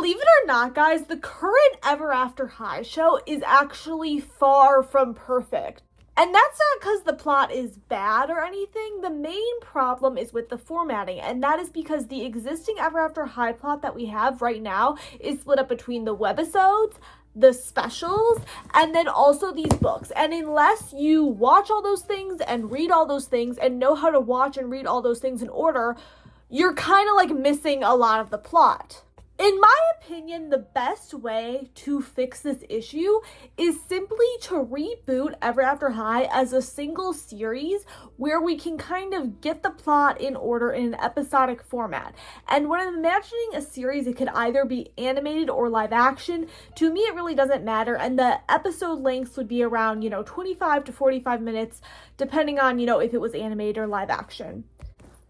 Believe it or not, guys, the current Ever After High show is actually far from perfect. And that's not because the plot is bad or anything. The main problem is with the formatting, and that is because the existing Ever After High plot that we have right now is split up between the webisodes, the specials, and then also these books. And unless you watch all those things and read all those things and know how to watch and read all those things in order, you're kind of like missing a lot of the plot. In my opinion, the best way to fix this issue is simply to reboot Ever After High as a single series where we can kind of get the plot in order in an episodic format. And when I'm imagining a series, it could either be animated or live action. To me, it really doesn't matter. And the episode lengths would be around, 25 to 45 minutes, depending on, if it was animated or live action.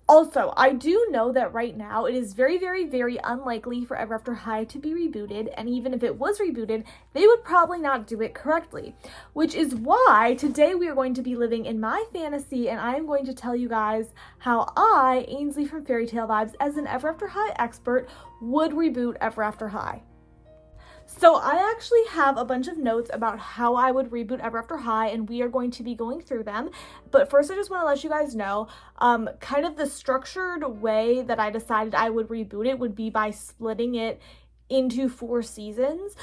Also, I do know that right now it is very, very, very unlikely for Ever After High to be rebooted, and even if it was rebooted, they would probably not do it correctly, which is why today we are going to be living in my fantasy, and I am going to tell you guys how I, Ainsley from Fairy Tale Vibes, as an Ever After High expert, would reboot Ever After High. So I actually have a bunch of notes about how I would reboot Ever After High, and we are going to be going through them. But first, I just want to let you guys know, kind of the structured way that I decided I would reboot it would be by splitting it into 4 seasons.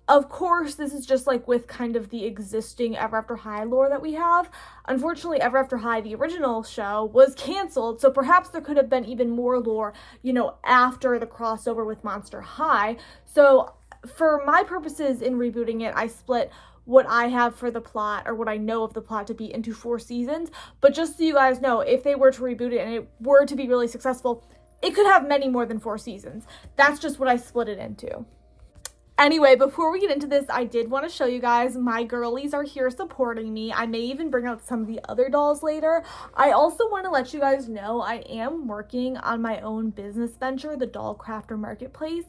Of course, this is just like with kind of the existing Ever After High lore that we have. Unfortunately, Ever After High, the original show, was canceled, so perhaps there could have been even more lore, after the crossover with Monster High. So for my purposes in rebooting it, I split what I have for the plot, or what I know of the plot, to be into 4 seasons. But just so you guys know, if they were to reboot it and it were to be really successful, it could have many more than 4 seasons. That's just what I split it into. Anyway, before we get into this, I did want to show you guys my girlies are here supporting me. I may even bring out some of the other dolls later. I also want to let you guys know I am working on my own business venture, the Dollcrafter Marketplace,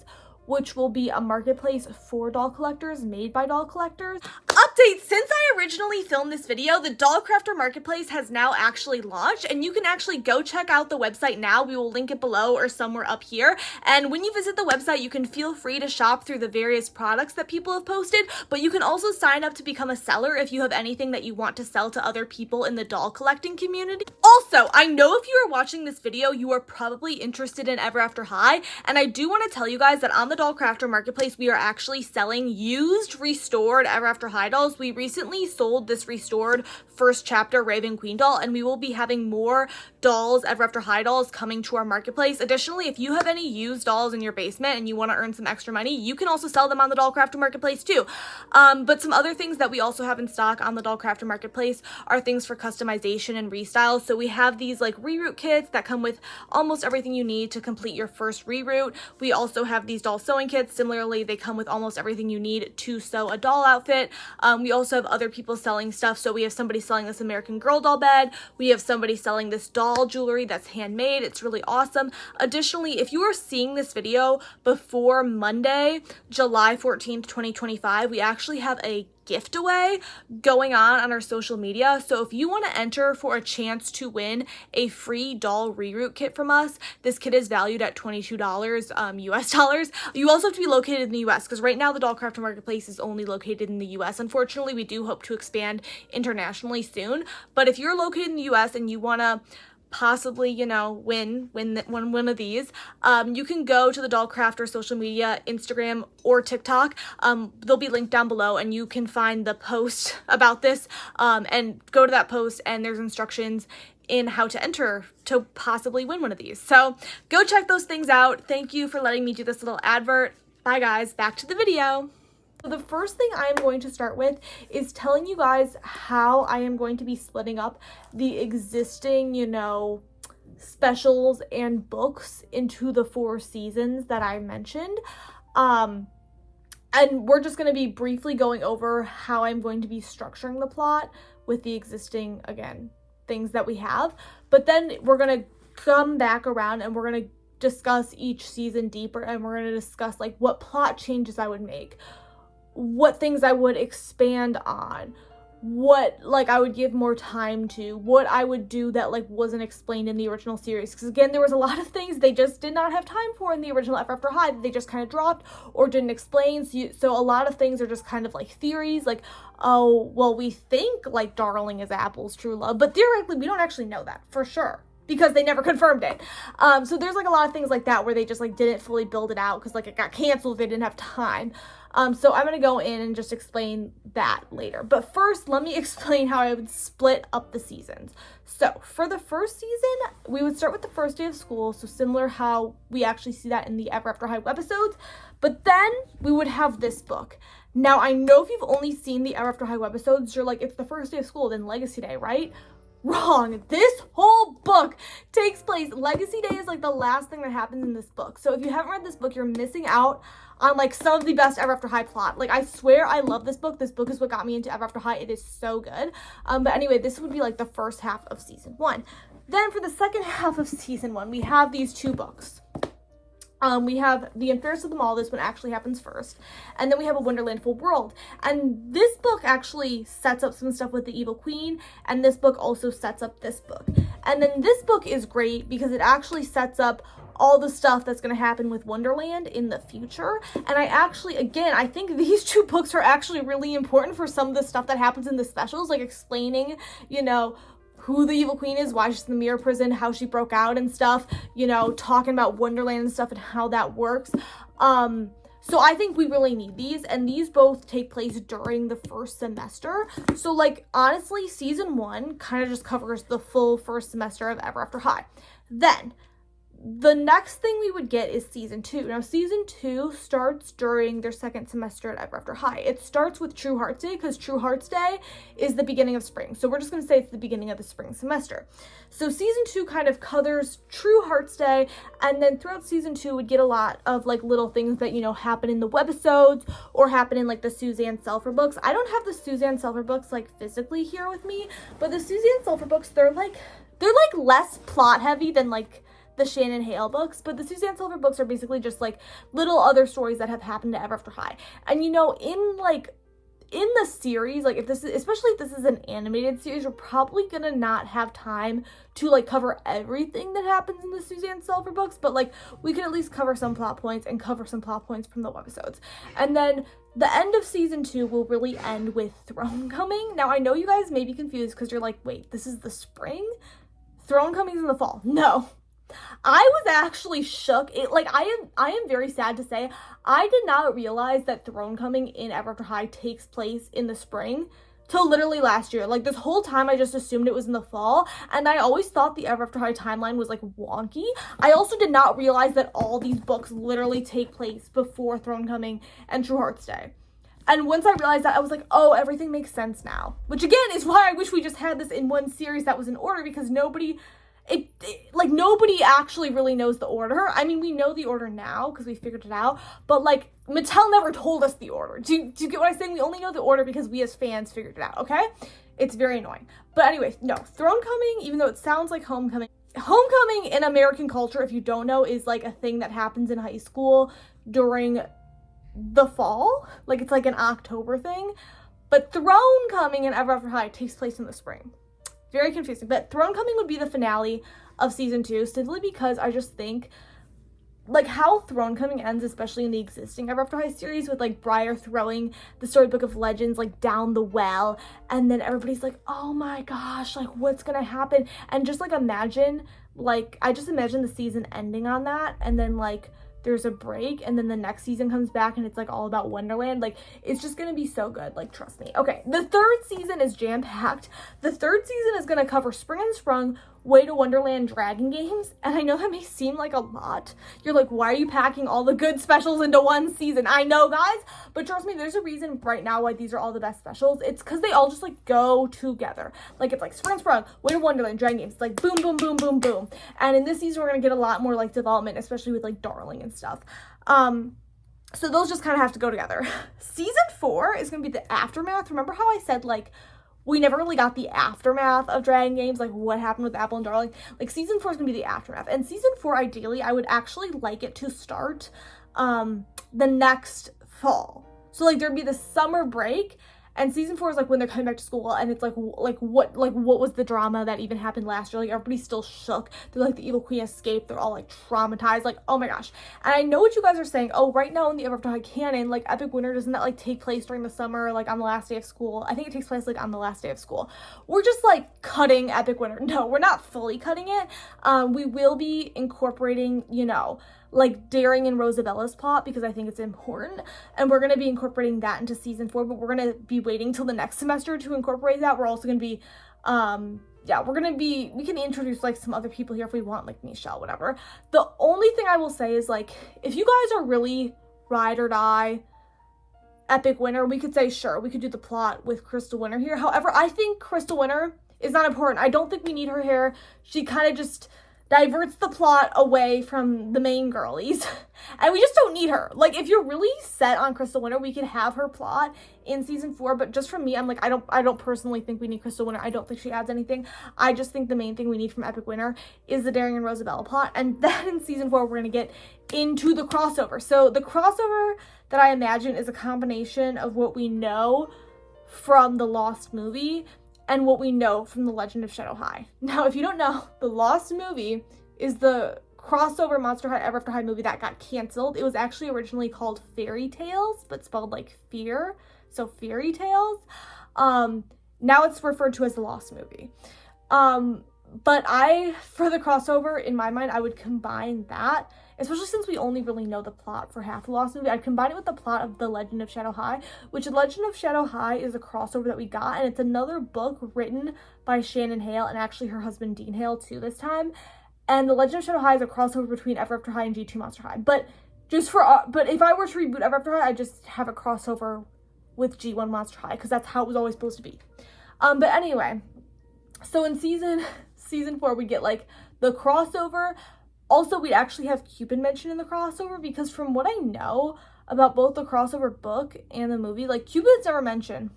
which will be a marketplace for doll collectors, made by doll collectors. Update: since I originally filmed this video, the Dollcrafter Marketplace has now actually launched, and you can actually go check out the website now. We will link it below or somewhere up here. And when you visit the website, you can feel free to shop through the various products that people have posted, but you can also sign up to become a seller if you have anything that you want to sell to other people in the doll collecting community. Also, I know if you are watching this video, you are probably interested in Ever After High, and I do want to tell you guys that on the Dollcrafter Marketplace, we are actually selling used, restored Ever After High dolls. We recently sold this restored first chapter Raven Queen doll, and we will be having more dolls, Ever After High dolls, coming to our marketplace. Additionally, if you have any used dolls in your basement and you want to earn some extra money, you can also sell them on the Dollcrafter Marketplace too. But some other things that we also have in stock on the Dollcrafter Marketplace are things for customization and restyle. So we have these like reroute kits that come with almost everything you need to complete your first reroute. We also have these doll sewing kits. Similarly, they come with almost everything you need to sew a doll outfit. We also have other people selling stuff. So we have somebody selling this American Girl doll bed. We have somebody selling this doll jewelry that's handmade. It's really awesome. Additionally, if you are seeing this video before Monday, July 14th, 2025, we actually have a giveaway going on our social media. So if you want to enter for a chance to win a free doll reroute kit from us, this kit is valued at $22 US dollars. You also have to be located in the US, because right now the Dollcrafter Marketplace is only located in the US. Unfortunately, we do hope to expand internationally soon, but if you're located in the US and you want to possibly, win one of these, you can go to the Dollcrafter social media, Instagram or TikTok. They'll be linked down below, and you can find the post about this, and go to that post, and there's instructions in how to enter to possibly win one of these. So go check those things out. Thank you for letting me do this little advert. Bye guys, back to the video. So the first thing I am going to start with is telling you guys how I am going to be splitting up the existing, specials and books into the 4 seasons that I mentioned. And we're just going to be briefly going over how I'm going to be structuring the plot with the existing, again, things that we have. But then we're going to come back around and we're going to discuss each season deeper, and we're going to discuss like what plot changes I would make, what things I would expand on, what like I would give more time to, what I would do that like wasn't explained in the original series, because again there was a lot of things they just did not have time for in the original Ever After High that they just kind of dropped or didn't explain. So a lot of things are just kind of like theories, like, oh well, we think like Darling is Apple's true love, but theoretically we don't actually know that for sure because they never confirmed it. So there's like a lot of things like that where they just like didn't fully build it out because like it got canceled, they didn't have time. So I'm gonna go in and just explain that later. But first, let me explain how I would split up the seasons. So for the first season, we would start with the first day of school, so similar how we actually see that in the Ever After High webisodes, but then we would have this book. Now, I know if you've only seen the Ever After High webisodes, you're like, it's the first day of school, then Legacy Day, right? Wrong. This whole book takes place. Legacy Day is like the last thing that happens in this book. So if you haven't read this book, you're missing out on like some of the best Ever After High plot. Like I swear I love this book. This book is what got me into Ever After High. It is so good. But anyway, this would be like the first half of season 1. Then for the second half of season 1, we have these 2 books. We have The Unfairest of Them All. This one actually happens first. And then we have A Wonderland Full World. And this book actually sets up some stuff with the Evil Queen. And this book also sets up this book. And then this book is great because it actually sets up all the stuff that's going to happen with Wonderland in the future. And I actually, again, I think these 2 books are actually really important for some of the stuff that happens in the specials, like explaining, you know, who the Evil Queen is, why she's in the mirror prison, how she broke out and stuff, you know, talking about Wonderland and stuff and how that works. So I think we really need these, and these both take place during the first semester. So like, honestly, season 1 kind of just covers the full first semester of Ever After High. Then the next thing we would get is season 2. Now, season 2 starts during their second semester at Ever After High. It starts with True Hearts Day because True Hearts Day is the beginning of spring. So we're just going to say it's the beginning of the spring semester. So season 2 kind of covers True Hearts Day, and then throughout season 2 would get a lot of like little things that, you know, happen in the webisodes or happen in like the Suzanne Selfer books. I don't have the Suzanne Selfer books like physically here with me, but the Suzanne Selfer books, they're like less plot heavy than like the Shannon Hale books, but the Suzanne Selfer books are basically just like little other stories that have happened to Ever After High. And you know, in the series, like especially if this is an animated series, we're probably gonna not have time to like cover everything that happens in the Suzanne Selfer books, but like we could at least cover some plot points and cover some plot points from the webisodes. And then the end of season 2 will really end with Throne Coming. Now I know you guys may be confused because you're like, wait, this is the spring? Throne Coming's in the fall. No. I was actually shook. I am very sad to say I did not realize that Throne Coming in Ever After High takes place in the spring till literally last year. Like this whole time I just assumed it was in the fall, and I always thought the Ever After High timeline was like wonky. I also did not realize that all these books literally take place before Throne Coming and True Hearts Day. And once I realized that, I was like, oh, everything makes sense now. Which again is why I wish we just had this in one series that was in order, because nobody actually really knows the order. I mean, we know the order now because we figured it out, but like Mattel never told us the order. Do you get what I'm saying? We only know the order because we as fans figured it out, okay? It's very annoying. But anyway, no, Throne Coming, even though it sounds like Homecoming in American culture, if you don't know, is like a thing that happens in high school during the fall. Like it's like an October thing. But Throne Coming in Ever After High takes place in the spring. Very confusing, but Throne Coming would be the finale of season 2, simply because I just think like how Throne Coming ends, especially in the existing Ever After High series, with like Briar throwing the Storybook of Legends like down the well, and then everybody's like, oh my gosh, like what's gonna happen? And just like imagine, like I just imagine the season ending on that, and then like there's a break, and then the next season comes back and it's like all about Wonderland. Like it's just gonna be so good, like trust me. Okay, the third season is jam-packed. The third season is gonna cover Spring and Sprung, Way to Wonderland, Dragon Games, and I know that may seem like a lot. You're like, why are you packing all the good specials into one season? I know, guys, but trust me, there's a reason right now why these are all the best specials. It's because they all just like go together. Like it's like Spring and Sprung, Way to Wonderland, Dragon Games. It's like boom, boom, boom, boom, boom. And in this season, we're gonna get a lot more like development, especially with like Darling and stuff. So those just kind of have to go together. Season 4 is gonna be the aftermath. Remember how I said like we never really got the aftermath of Dragon Games, like what happened with Apple and Darling? Like season 4 is gonna be the aftermath. And season 4, ideally, I would actually like it to start the next fall. So like there'd be the summer break, And season 4 is like when they're coming back to school, and it's like what was the drama that even happened last year? Like, everybody's still shook. They're like, the evil queen escaped. They're all like traumatized. Like, oh my gosh. And I know what you guys are saying. Oh, right now in the Ever After High canon, like, Epic Winter, doesn't that like take place during the summer, like on the last day of school? I think it takes place like on the last day of school. We're just like cutting Epic Winter. No, we're not fully cutting it. We will be incorporating, you know, like Daring and Rosabella's plot, because I think it's important, and we're going to be incorporating that into season 4, but we're going to be waiting till the next semester to incorporate that. We're also going to be we can introduce like some other people here if we want, like Michelle, whatever. The only thing I will say is, like, if you guys are really ride or die Epic Winter, we could say, sure, we could do the plot with Crystal Winter here. However, I think Crystal Winter is not important. I don't think we need her here. She kind of just diverts the plot away from the main girlies, and we just don't need her. Like, if you're really set on Crystal Winter, we can have her plot in season 4, but just from me, I'm like, I don't personally think we need Crystal Winter. I don't think she adds anything. I just think the main thing we need from Epic Winter is the Daring and Rosabella plot, and then in season 4, we're gonna get into the crossover. So the crossover that I imagine is a combination of what we know from the Lost movie and what we know from The Legend of Shadow High. Now, if you don't know, the Lost movie is the crossover Monster High Ever After High movie that got canceled. It was actually originally called Fairy Tales, but spelled like fear, so Fairy Tales. Now it's referred to as the Lost movie. But for the crossover, in my mind, I would combine that, especially since we only really know the plot for half the Lost movie. I'd combine it with the plot of The Legend of Shadow High, which The Legend of Shadow High is a crossover that we got, and it's another book written by Shannon Hale, and actually her husband Dean Hale too this time. And The Legend of Shadow High is a crossover between Ever After High and G2 Monster High. But if I were to reboot Ever After High, I'd just have a crossover with G1 Monster High, because that's how it was always supposed to be. But anyway, so in season 4, we get like the crossover. Also, we'd actually have Cupid mentioned in the crossover, because from what I know about both the crossover book and the movie, like, Cupid's never mentioned.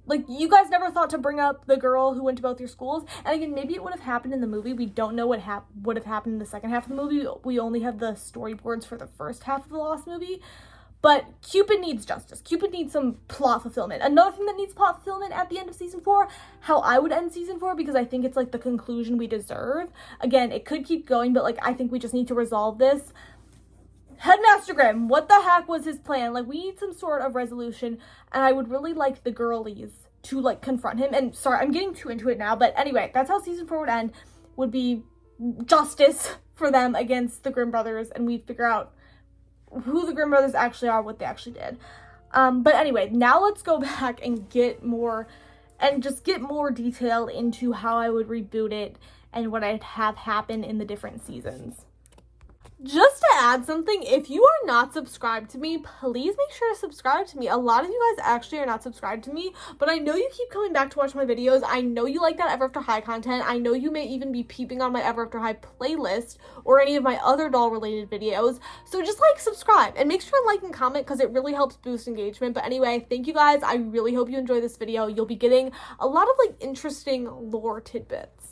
Like, you guys never thought to bring up the girl who went to both your schools. And again, maybe it would have happened in the movie. We don't know what would have happened in the second half of the movie. We only have the storyboards for the first half of the Lost movie. But Cupid needs justice. Cupid needs some plot fulfillment. Another thing that needs plot fulfillment at the end of season 4, how I would end season 4, because I think it's like the conclusion we deserve. Again, it could keep going, but like, I think we just need to resolve this. Headmaster Grimm, what the heck was his plan? Like, we need some sort of resolution, and I would really like the girlies to like confront him. And sorry, I'm getting too into it now, but anyway, that's how season 4 would end. Would be justice for them against the Grimm brothers, and we'd figure out who the Grimm brothers actually are, what they actually did. But anyway, now let's go back and get more detail into how I would reboot it and what I'd have happen in the different seasons. Just to add something, if you are not subscribed to me, please make sure to subscribe to me. A lot of you guys actually are not subscribed to me, but I know you keep coming back to watch my videos. I know you like that Ever After High content. I know you may even be peeping on my Ever After High playlist or any of my other doll related videos. So just like, subscribe, and make sure to like and comment, because it really helps boost engagement. But anyway, thank you guys. I really hope you enjoy this video. You'll be getting a lot of like interesting lore tidbits.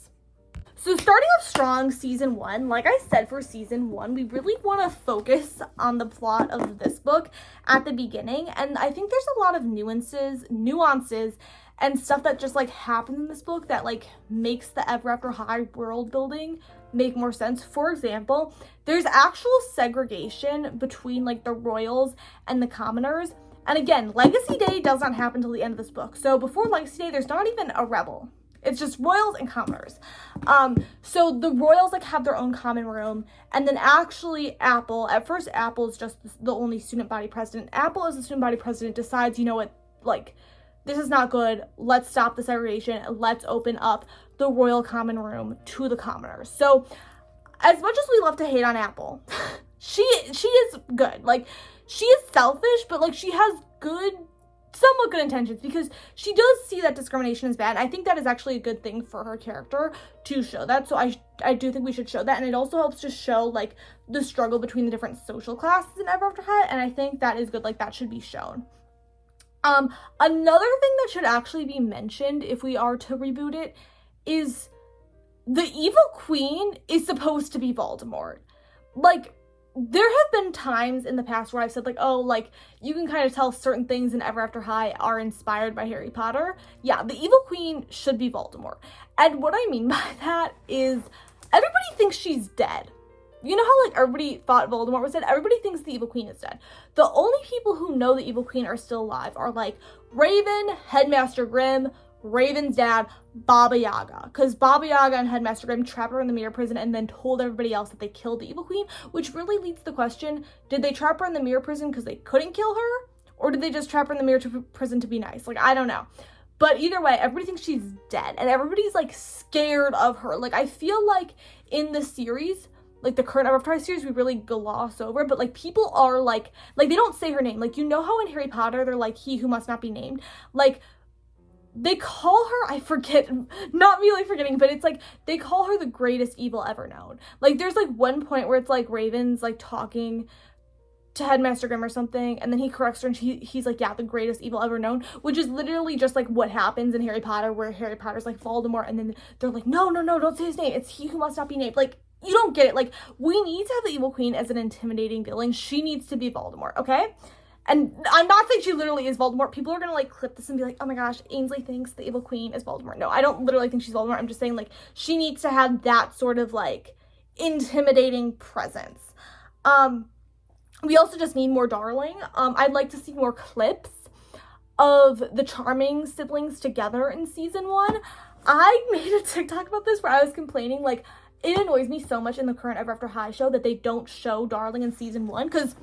So starting off strong, season 1, like I said, for season 1, we really want to focus on the plot of this book at the beginning. And I think there's a lot of nuances and stuff that just like happens in this book that like makes the Ever After High world building make more sense. For example, there's actual segregation between like the royals and the commoners. And again, Legacy Day does not happen until the end of this book. So before Legacy Day, there's not even a rebel. It's just royals and commoners. So the royals like have their own common room, and then actually at first Apple is just the only student body president. Apple as the student body president decides, you know what, like, this is not good. Let's stop the segregation. Let's open up the royal common room to the commoners. So as much as we love to hate on Apple, she is good. Like, she is selfish, but like, she has somewhat good intentions, because she does see that discrimination is bad. I think that is actually a good thing for her character to show that. So I do think we should show that, and it also helps to show like the struggle between the different social classes in Ever After High, and I think that is good. Like, that should be shown. Another thing that should actually be mentioned if we are to reboot it is the evil queen is supposed to be Voldemort. Like, there have been times in the past where I've said, like, oh, like, you can kind of tell certain things in Ever After High are inspired by Harry Potter. Yeah, the evil queen should be Voldemort. And what I mean by that is everybody thinks she's dead. You know how, like, everybody thought Voldemort was dead? Everybody thinks the evil queen is dead. The only people who know the evil queen are still alive are, like, Raven, Headmaster Grimm, Raven's dad, Baba Yaga. Because Baba Yaga and Headmaster Grimm trapped her in the mirror prison and then told everybody else that they killed the evil queen, which really leads to the question, did they trap her in the mirror prison because they couldn't kill her? Or did they just trap her in the mirror prison to be nice? Like, I don't know. But either way, everybody thinks she's dead. And everybody's, like, scared of her. Like, I feel like in the series, like, the current Ever After High series, we really gloss over, but, like, people are, like, they don't say her name. Like, you know how in Harry Potter, they're, like, he who must not be named? Like, they call her, I forget, not me, like, forgetting, but it's, like, they call her the greatest evil ever known. Like, there's, like, one point where it's, like, Raven's, like, talking to Headmaster Grimm or something, and then he corrects her, and he's like, yeah, the greatest evil ever known, which is literally just, like, what happens in Harry Potter, where Harry Potter's, like, Voldemort, and then they're like, no, don't say his name, it's he who must not be named. Like, you don't get it. Like, we need to have the evil queen as an intimidating villain. She needs to be Voldemort, okay? And I'm not saying she literally is Voldemort. People are gonna, like, clip this and be like, oh my gosh, Ainsley thinks the evil queen is Voldemort. No, I don't literally think she's Voldemort. I'm just saying, like, she needs to have that sort of, like, intimidating presence. We also just need more Darling. I'd like to see more clips of the Charming siblings together in season 1. I made a TikTok about this where I was complaining, like, it annoys me so much in the current Ever After High show that they don't show Darling in season 1, because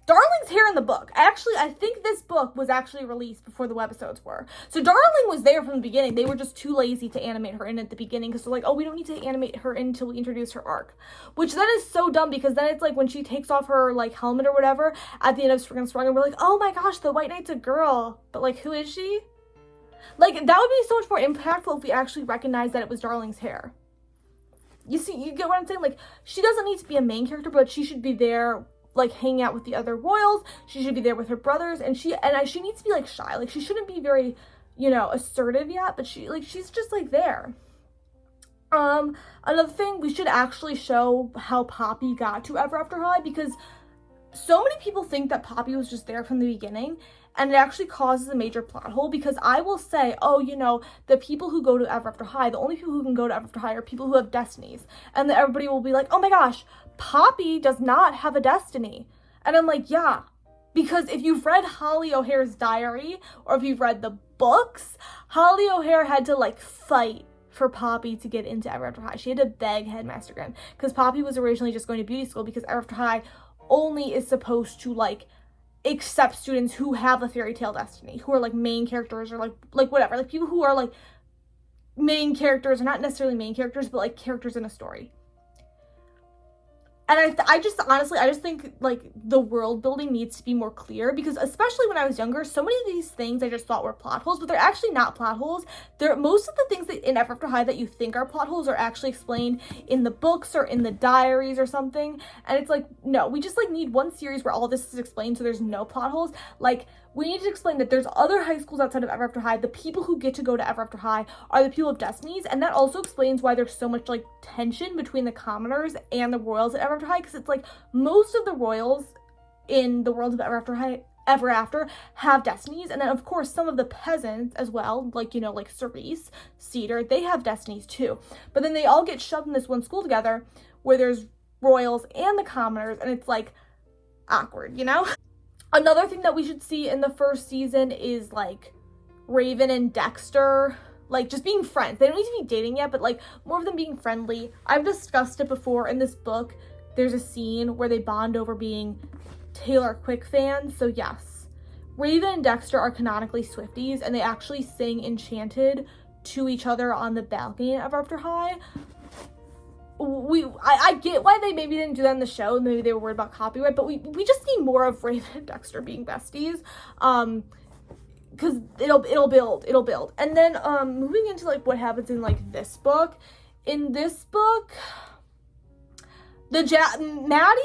Darling's here in the book. Actually, I think this book was actually released before the webisodes were. So Darling was there from the beginning. They were just too lazy to animate her in at the beginning, because they're like, oh, we don't need to animate her in until we introduce her arc. Which then is so dumb, because then it's like when she takes off her, like, helmet or whatever at the end of Spring and Strong, and we're like, oh my gosh, the White Knight's a girl. But, like, who is she? Like, that would be so much more impactful if we actually recognized that it was Darling's hair. You see, you get what I'm saying? Like, she doesn't need to be a main character, but she should be there, like, hanging out with the other royals. She should be there with her brothers, and she needs to be, like, shy. Like, she shouldn't be very, you know, assertive yet, but she's just, like, there. Another thing, we should actually show how Poppy got to Ever After High, because so many people think that Poppy was just there from the beginning, and it actually causes a major plot hole, because I will say, oh, you know, the people who go to Ever After High, the only people who can go to Ever After High are people who have destinies. And then everybody will be like, oh my gosh, Poppy does not have a destiny. And I'm like, yeah, because if you've read Holly O'Hare's diary, or if you've read the books, Holly O'Hare had to, like, fight for Poppy to get into Ever After High. She had to beg Headmaster Grimm, because Poppy was originally just going to beauty school, because Ever After High only is supposed to, like, accept students who have a fairy tale destiny, who are, like, main characters, or like whatever, like, people who are, like, main characters, or not necessarily main characters, but, like, characters in a story. And I just, honestly, I just think, like, the world building needs to be more clear, because especially when I was younger, so many of these things I just thought were plot holes, but they're actually not plot holes. Most of the things that in Ever After High that you think are plot holes are actually explained in the books or in the diaries or something. And it's like, no, we just, like, need one series where all this is explained so there's no plot holes. Like, we need to explain that there's other high schools outside of Ever After High. The people who get to go to Ever After High are the people of destinies, and that also explains why there's so much, like, tension between the commoners and the royals at Ever After High, because it's like most of the royals in the world of Ever After have destinies, and then of course some of the peasants as well, like, you know, like Cerise, Cedar, they have destinies too. But then they all get shoved in this one school together where there's royals and the commoners, and it's, like, awkward, you know? Another thing that we should see in the first season is, like, Raven and Dexter, like, just being friends. They don't need to be dating yet, but, like, more of them being friendly. I've discussed it before in this book. There's a scene where they bond over being Taylor Quick fans, so yes. Raven and Dexter are canonically Swifties, and they actually sing Enchanted to each other on the balcony of Ever After High. I get why they maybe didn't do that in the show. Maybe they were worried about copyright, but we just need more of Raven and Dexter being besties, because it'll build. And then moving into, like, what happens in, like, this book. In this book, Maddie,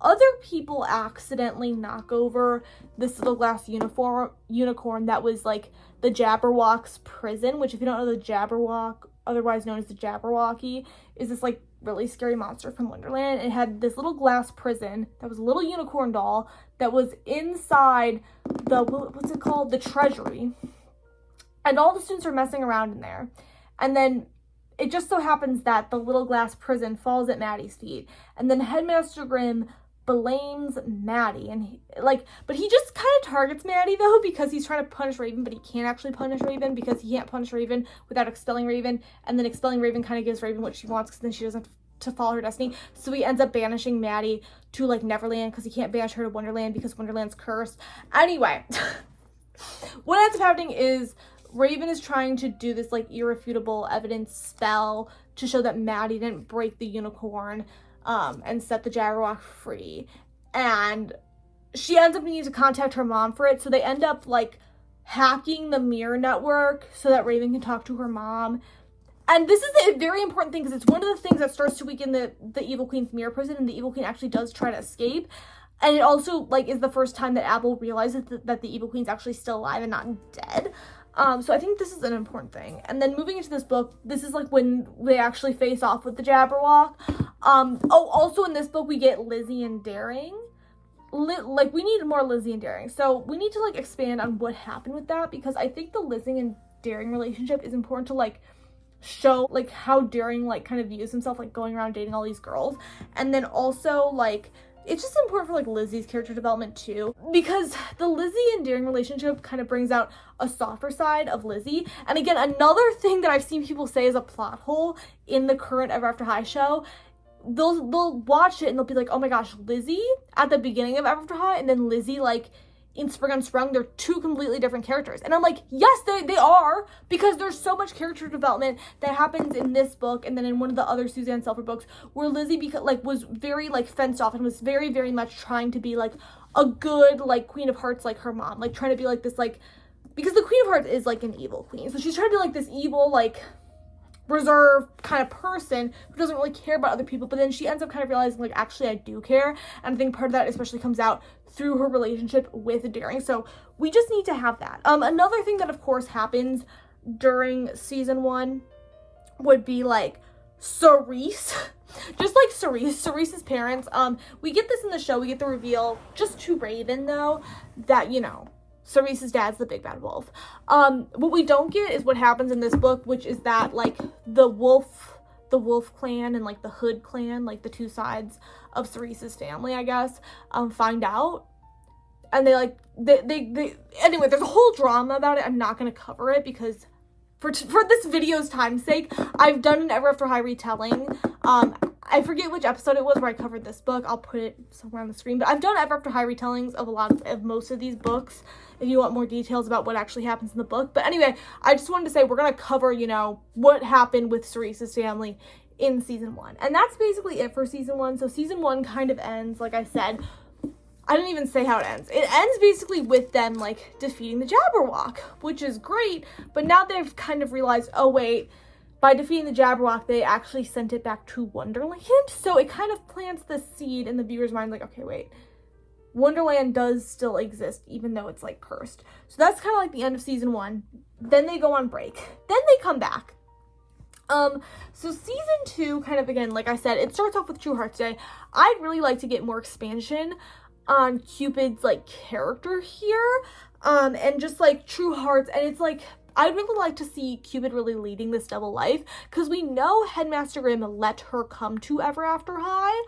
other people accidentally knock over this little glass unicorn that was, like, the Jabberwock's prison, which, if you don't know, the Jabberwock, otherwise known as the Jabberwocky, is this, like, really scary monster from Wonderland. It had this little glass prison that was a little unicorn doll that was inside the, what's it called? The treasury. And all the students are messing around in there. And then it just so happens that the little glass prison falls at Maddie's feet. And then Headmaster Grimm blames Maddie, and but he just kind of targets Maddie though, because he's trying to punish Raven, but he can't actually punish Raven because he can't punish Raven without expelling Raven, and then expelling Raven kind of gives Raven what she wants because then she doesn't have to follow her destiny. So he ends up banishing Maddie to like Neverland because he can't banish her to Wonderland because Wonderland's cursed. Anyway, what ends up happening is Raven is trying to do this like irrefutable evidence spell to show that Maddie didn't break the unicorn and set the Jabberwock free. And she ends up needing to contact her mom for it. So they end up like hacking the mirror network so that Raven can talk to her mom. And this is a very important thing because it's one of the things that starts to weaken the Evil Queen's mirror prison, and the Evil Queen actually does try to escape. And it also like is the first time that Apple realizes that the Evil Queen's actually still alive and not dead. So I think this is an important thing. And then moving into this book, this is like when they actually face off with the Jabberwock. Also in this book, we get Lizzie and Daring. Like, we need more Lizzie and Daring. So we need to, like, expand on what happened with that, because I think the Lizzie and Daring relationship is important to, like, show, like, how Daring, like, kind of views himself, like, going around dating all these girls. And then also, like, it's just important for, like, Lizzie's character development, too, because the Lizzie and Daring relationship kind of brings out a softer side of Lizzie. And again, another thing that I've seen people say is a plot hole in the current Ever After High show, they'll watch it and they'll be like, oh my gosh, Lizzie at the beginning of Ever After High, and then Lizzie, like, in Spring Unsprung, they're two completely different characters. And I'm like, yes, they are, because there's so much character development that happens in this book and then in one of the other Suzanne Selfer books where Lizzie was very, like, fenced off and was very, very much trying to be, like, a good, like, Queen of Hearts, like her mom. Like, trying to be, like, this, like, because the Queen of Hearts is, like, an evil queen. So she's trying to be, like, this evil, like, reserved kind of person who doesn't really care about other people, but then she ends up kind of realizing, like, actually I do care. And I think part of that especially comes out through her relationship with Daring. So we just need to have that. Another thing that of course happens during season 1 would be like Cerise. Just like Cerise's parents. We get this in the show, we get the reveal just to Raven though, that, you know, Cerise's dad's the big bad wolf. What we don't get is what happens in this book, which is that, like, the wolf clan and, like, the Hood clan, like, the two sides of Cerise's family, I guess, find out. And they, like, they anyway, there's a whole drama about it. I'm not going to cover it because for this video's time's sake, I've done an Ever After High retelling. I forget which episode it was where I covered this book. I'll put it somewhere on the screen. But I've done Ever After High retellings of most of these books if you want more details about what actually happens in the book. But anyway, I just wanted to say we're going to cover, you know, what happened with Cerise's family in season 1. And that's basically it for season 1. So season 1 kind of ends, like I said, I didn't even say how it ends. It ends basically with them, like, defeating the Jabberwock, which is great. But now they've kind of realized, oh wait, by defeating the Jabberwock, they actually sent it back to Wonderland. So it kind of plants the seed in the viewer's mind, like, okay, wait, Wonderland does still exist, even though it's, like, cursed. So that's kind of like the end of season 1. Then they go on break. Then they come back. So season 2, kind of, again, like I said, it starts off with True Hearts Day. I'd really like to get more expansion on Cupid's, like, character here, and just, like, True Hearts, and it's, like, I'd really like to see Cupid really leading this double life, because we know Headmaster Grimm let her come to Ever After High,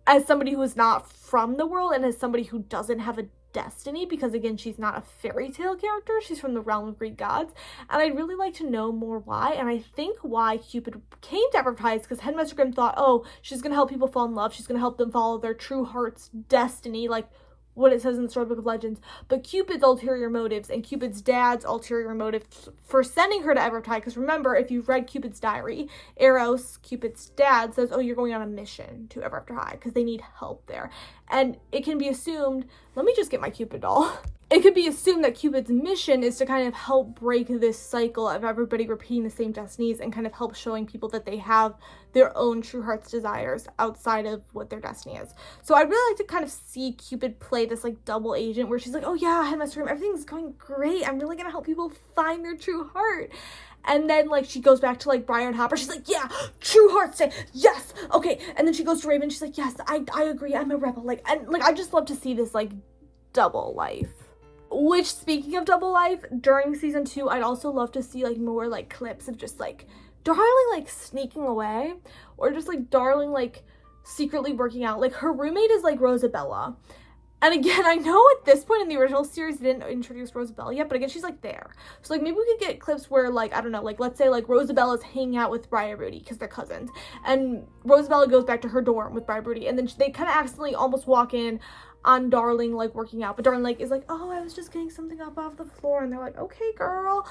as somebody who is not from the world, and as somebody who doesn't have a destiny, because again, she's not a fairy tale character, she's from the realm of Greek gods, and I'd really like to know more why. And I think why Cupid came to Ever After High is because Headmaster Grimm thought, oh, she's gonna help people fall in love, she's gonna help them follow their true heart's destiny, like what it says in the Storybook of Legends. But Cupid's ulterior motives and Cupid's dad's ulterior motives for sending her to Ever After High, because remember, if you've read Cupid's diary, Eros, Cupid's dad, says, oh, you're going on a mission to Ever After High because they need help there. And it can be assumed, let me just get my Cupid doll. It could be assumed that Cupid's mission is to kind of help break this cycle of everybody repeating the same destinies and kind of help showing people that they have their own true heart's desires outside of what their destiny is. So I'd really like to kind of see Cupid play this, like, double agent where she's like, oh yeah, Headmaster Grimm, everything's going great. I'm really going to help people find their true heart. And then, like, she goes back to, like, Briar and Hopper. She's like, yeah, true heart stay. Yes. Okay. And then she goes to Raven. She's like, yes, I agree. I'm a rebel. Like, and, like, I just love to see this, like, double life. Which, speaking of double life, during season 2, I'd also love to see, like, more, like, clips of just, like, Darling, like, sneaking away. Or just, like, Darling, like, secretly working out. Like, her roommate is, like, Rosabella. And again, I know at this point in the original series, they didn't introduce Rosabella yet, but again, she's, like, there. So, like, maybe we could get clips where, like, I don't know, like, let's say, like, Rosabella's hanging out with Briar Broody, because they're cousins, and Rosabella goes back to her dorm with Briar Broody, and then they kind of accidentally almost walk in on Darling, like, working out, but Darling, like, is like, oh, I was just getting something up off the floor, and they're like, okay, girl.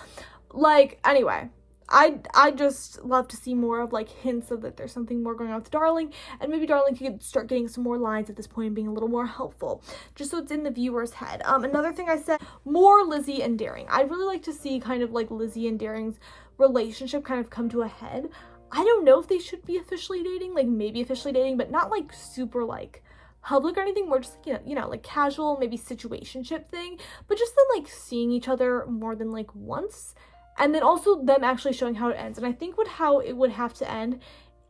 Like, anyway, I just love to see more of, like, hints of that there's something more going on with Darling, and maybe Darling could start getting some more lines at this point and being a little more helpful, just so it's in the viewer's head. Another thing I said, more Lizzie and Daring. I'd really like to see kind of, like, Lizzie and Daring's relationship kind of come to a head. I don't know if they should be officially dating, like, maybe officially dating, but not, like, super, like, public or anything, more just, like, you know, like, casual, maybe situationship thing, but just them, like, seeing each other more than, like, once. And then also them actually showing how it ends. And I think how it would have to end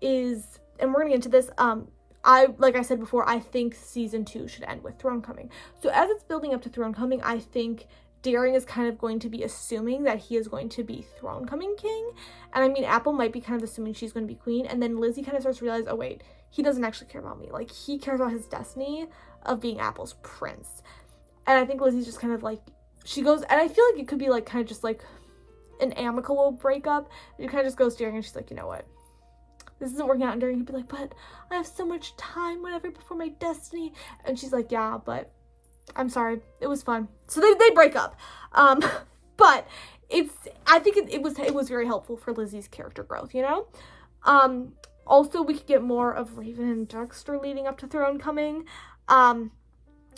is, and we're gonna get into this, like I said before, I think season 2 should end with Throne Coming. So as it's building up to Throne Coming, I think Daring is kind of going to be assuming that he is going to be Throne Coming king. And I mean, Apple might be kind of assuming she's going to be queen. And then Lizzie kind of starts to realize, oh wait, he doesn't actually care about me. Like, he cares about his destiny of being Apple's prince. And I think Lizzie's just kind of like, she goes, and I feel like it could be like kind of just like an amicable breakup. She kind of just goes to Daring and she's like, you know what, this isn't working out. And Daring could be like, but I have so much time, whatever, before my destiny. And she's like, yeah, but I'm sorry, it was fun. So they break up. But I think it was very helpful for Lizzie's character growth, you know? Also, we could get more of Raven and Dexter leading up to Throne Coming.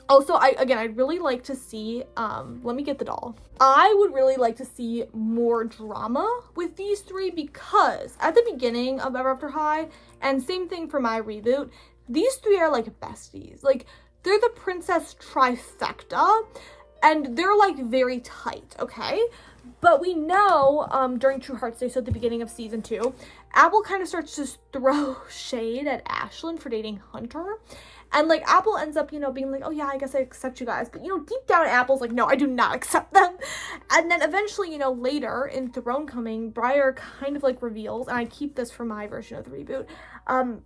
Also, I'd really like to see, let me get the doll. I would really like to see more drama with these three, because at the beginning of Ever After High, and same thing for my reboot, these three are like besties. Like, they're the princess trifecta, and they're like very tight, okay? But we know, during True Hearts Day, so at the beginning of season 2, Apple kind of starts to throw shade at Ashlyn for dating Hunter. And, like, Apple ends up, you know, being like, oh, yeah, I guess I accept you guys. But, you know, deep down, Apple's like, no, I do not accept them. And then eventually, you know, later in Throne Coming, Briar kind of, like, reveals, and I keep this for my version of the reboot,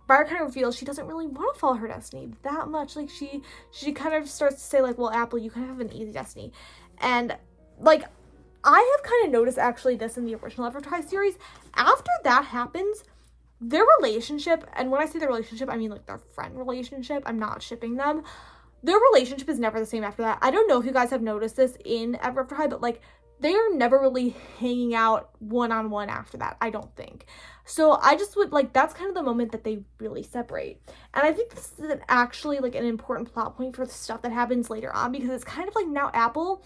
Briar kind of reveals she doesn't really want to follow her destiny that much. Like, she kind of starts to say, like, well, Apple, you kind of have an easy destiny. And, like, I have kind of noticed, actually, this in the original Ever After High series. After that happens, their relationship, and when I say their relationship, I mean, like, their friend relationship, I'm not shipping them, their relationship is never the same after that. I don't know if you guys have noticed this in Ever After High, but, like, they are never really hanging out one-on-one after that, I don't think. So I just would, like, that's kind of the moment that they really separate. And I think this is actually, like, an important plot point for the stuff that happens later on, because it's kind of like now Apple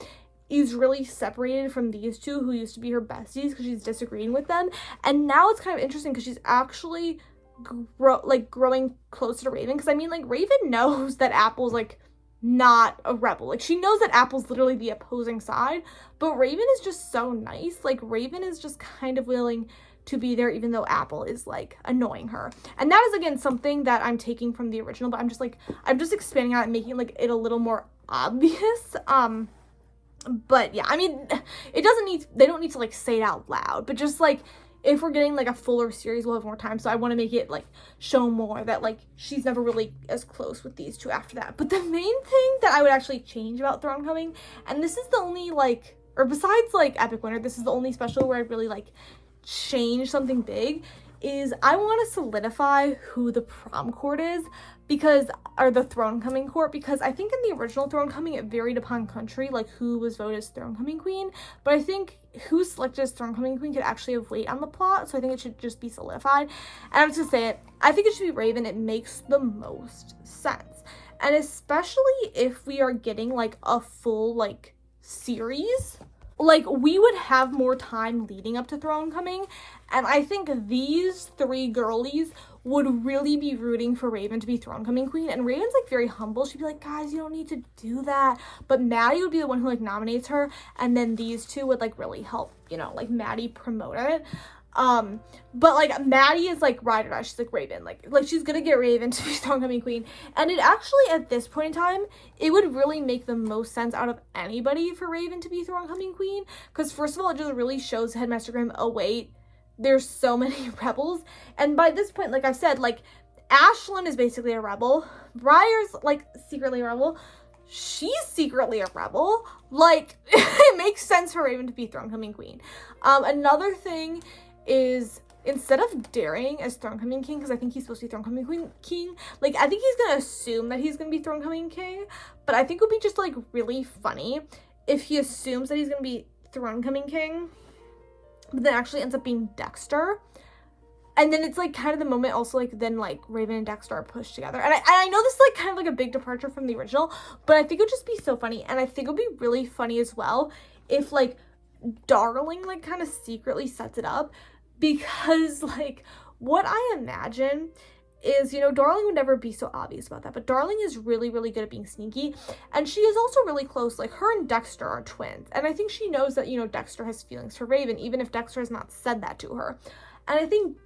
is really separated from these two who used to be her besties because she's disagreeing with them. And now it's kind of interesting because she's actually growing closer to Raven. Because I mean, like, Raven knows that Apple's like not a rebel. Like, she knows that Apple's literally the opposing side, but Raven is just so nice. Like, Raven is just kind of willing to be there even though Apple is like annoying her. And that is, again, something that I'm taking from the original, but I'm just expanding on it and making like it a little more obvious. But yeah, I mean, they don't need to like say it out loud, but just like, if we're getting like a fuller series, we'll have more time. So I want to make it like show more that like she's never really as close with these two after that. But the main thing that I would actually change about Throne Coming, and this is the only like, or besides like Epic Winter, this is the only special where I really like change something big, is I want to solidify who the prom court is, because, or the Throne Coming court, because I think in the original Throne Coming it varied upon country, like who was voted as Throne Coming queen, but I think who's selected as Throne Coming queen could actually have weight on the plot, so I think it should just be solidified. And I'm just gonna say it, I think it should be Raven. It makes the most sense, and especially if we are getting like a full like series like, we would have more time leading up to Throne Coming, and I think these 3 girlies would really be rooting for Raven to be Throne Coming Queen. And Raven's like very humble. She'd be like, guys, you don't need to do that. But Maddie would be the one who like nominates her, and then these 2 would like really help, you know, like Maddie promote it. But like Maddie is like ride or die. She's like Raven, like she's gonna get Raven to be Throne Coming Queen. And it actually, at this point in time, it would really make the most sense out of anybody for Raven to be Throne Coming Queen, because first of all, it just really shows Headmaster Graham, oh wait, there's so many rebels. And by this point, like I said, like Ashlyn is basically a rebel, Briar's like secretly a rebel, she's secretly a rebel. Like, it makes sense for Raven to be Throne Coming Queen. Another thing is, instead of Daring as Throne Coming King, because I think he's supposed to be Throne Coming King, like I think he's gonna assume that he's gonna be Throne Coming King, but I think it would be just like really funny if he assumes that he's gonna be Throne Coming King, but then actually ends up being Dexter. And then it's like kind of the moment also like then like Raven and Dexter are pushed together. And I know this is like kind of like a big departure from the original, but I think it would just be so funny. And I think it would be really funny as well if like Darling like kind of secretly sets it up, because like what I imagine is, you know, Darling would never be so obvious about that, but Darling is really, really good at being sneaky, and she is also really close. Like, her and Dexter are twins, and I think she knows that, you know, Dexter has feelings for Raven, even if Dexter has not said that to her. And I think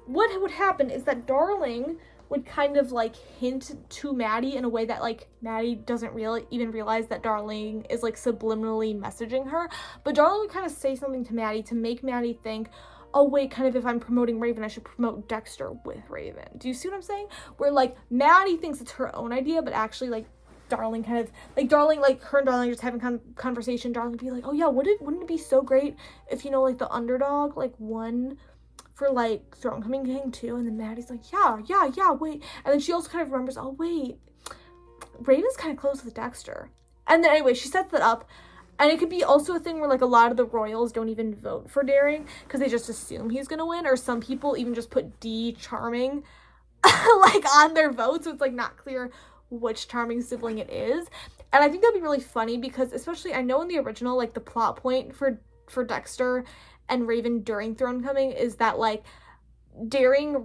what would happen is that Darling would kind of like hint to Maddie in a way that like Maddie doesn't really even realize that Darling is like subliminally messaging her, but Darling would kind of say something to Maddie to make Maddie think, oh wait, kind of if I'm promoting Raven, I should promote Dexter with Raven. Do you see what I'm saying? Where like Maddie thinks it's her own idea, but actually like Darling kind of like Darling, like her and Darling just having conversation. Darling would be like, oh yeah, wouldn't it be so great if, you know, like the underdog like won for like Throne Coming King too? And then Maddie's like, yeah, wait. And then she also kind of remembers, oh wait, Raven's kind of close with Dexter. And then anyway, she sets that up. And it could be also a thing where like a lot of the royals don't even vote for Daring because they just assume he's gonna win, or some people even just put D Charming like on their vote, so it's like not clear which Charming sibling it is. And I think that'd be really funny because, especially, I know in the original, like the plot point for Dexter and Raven during Throne Coming is that like Dexter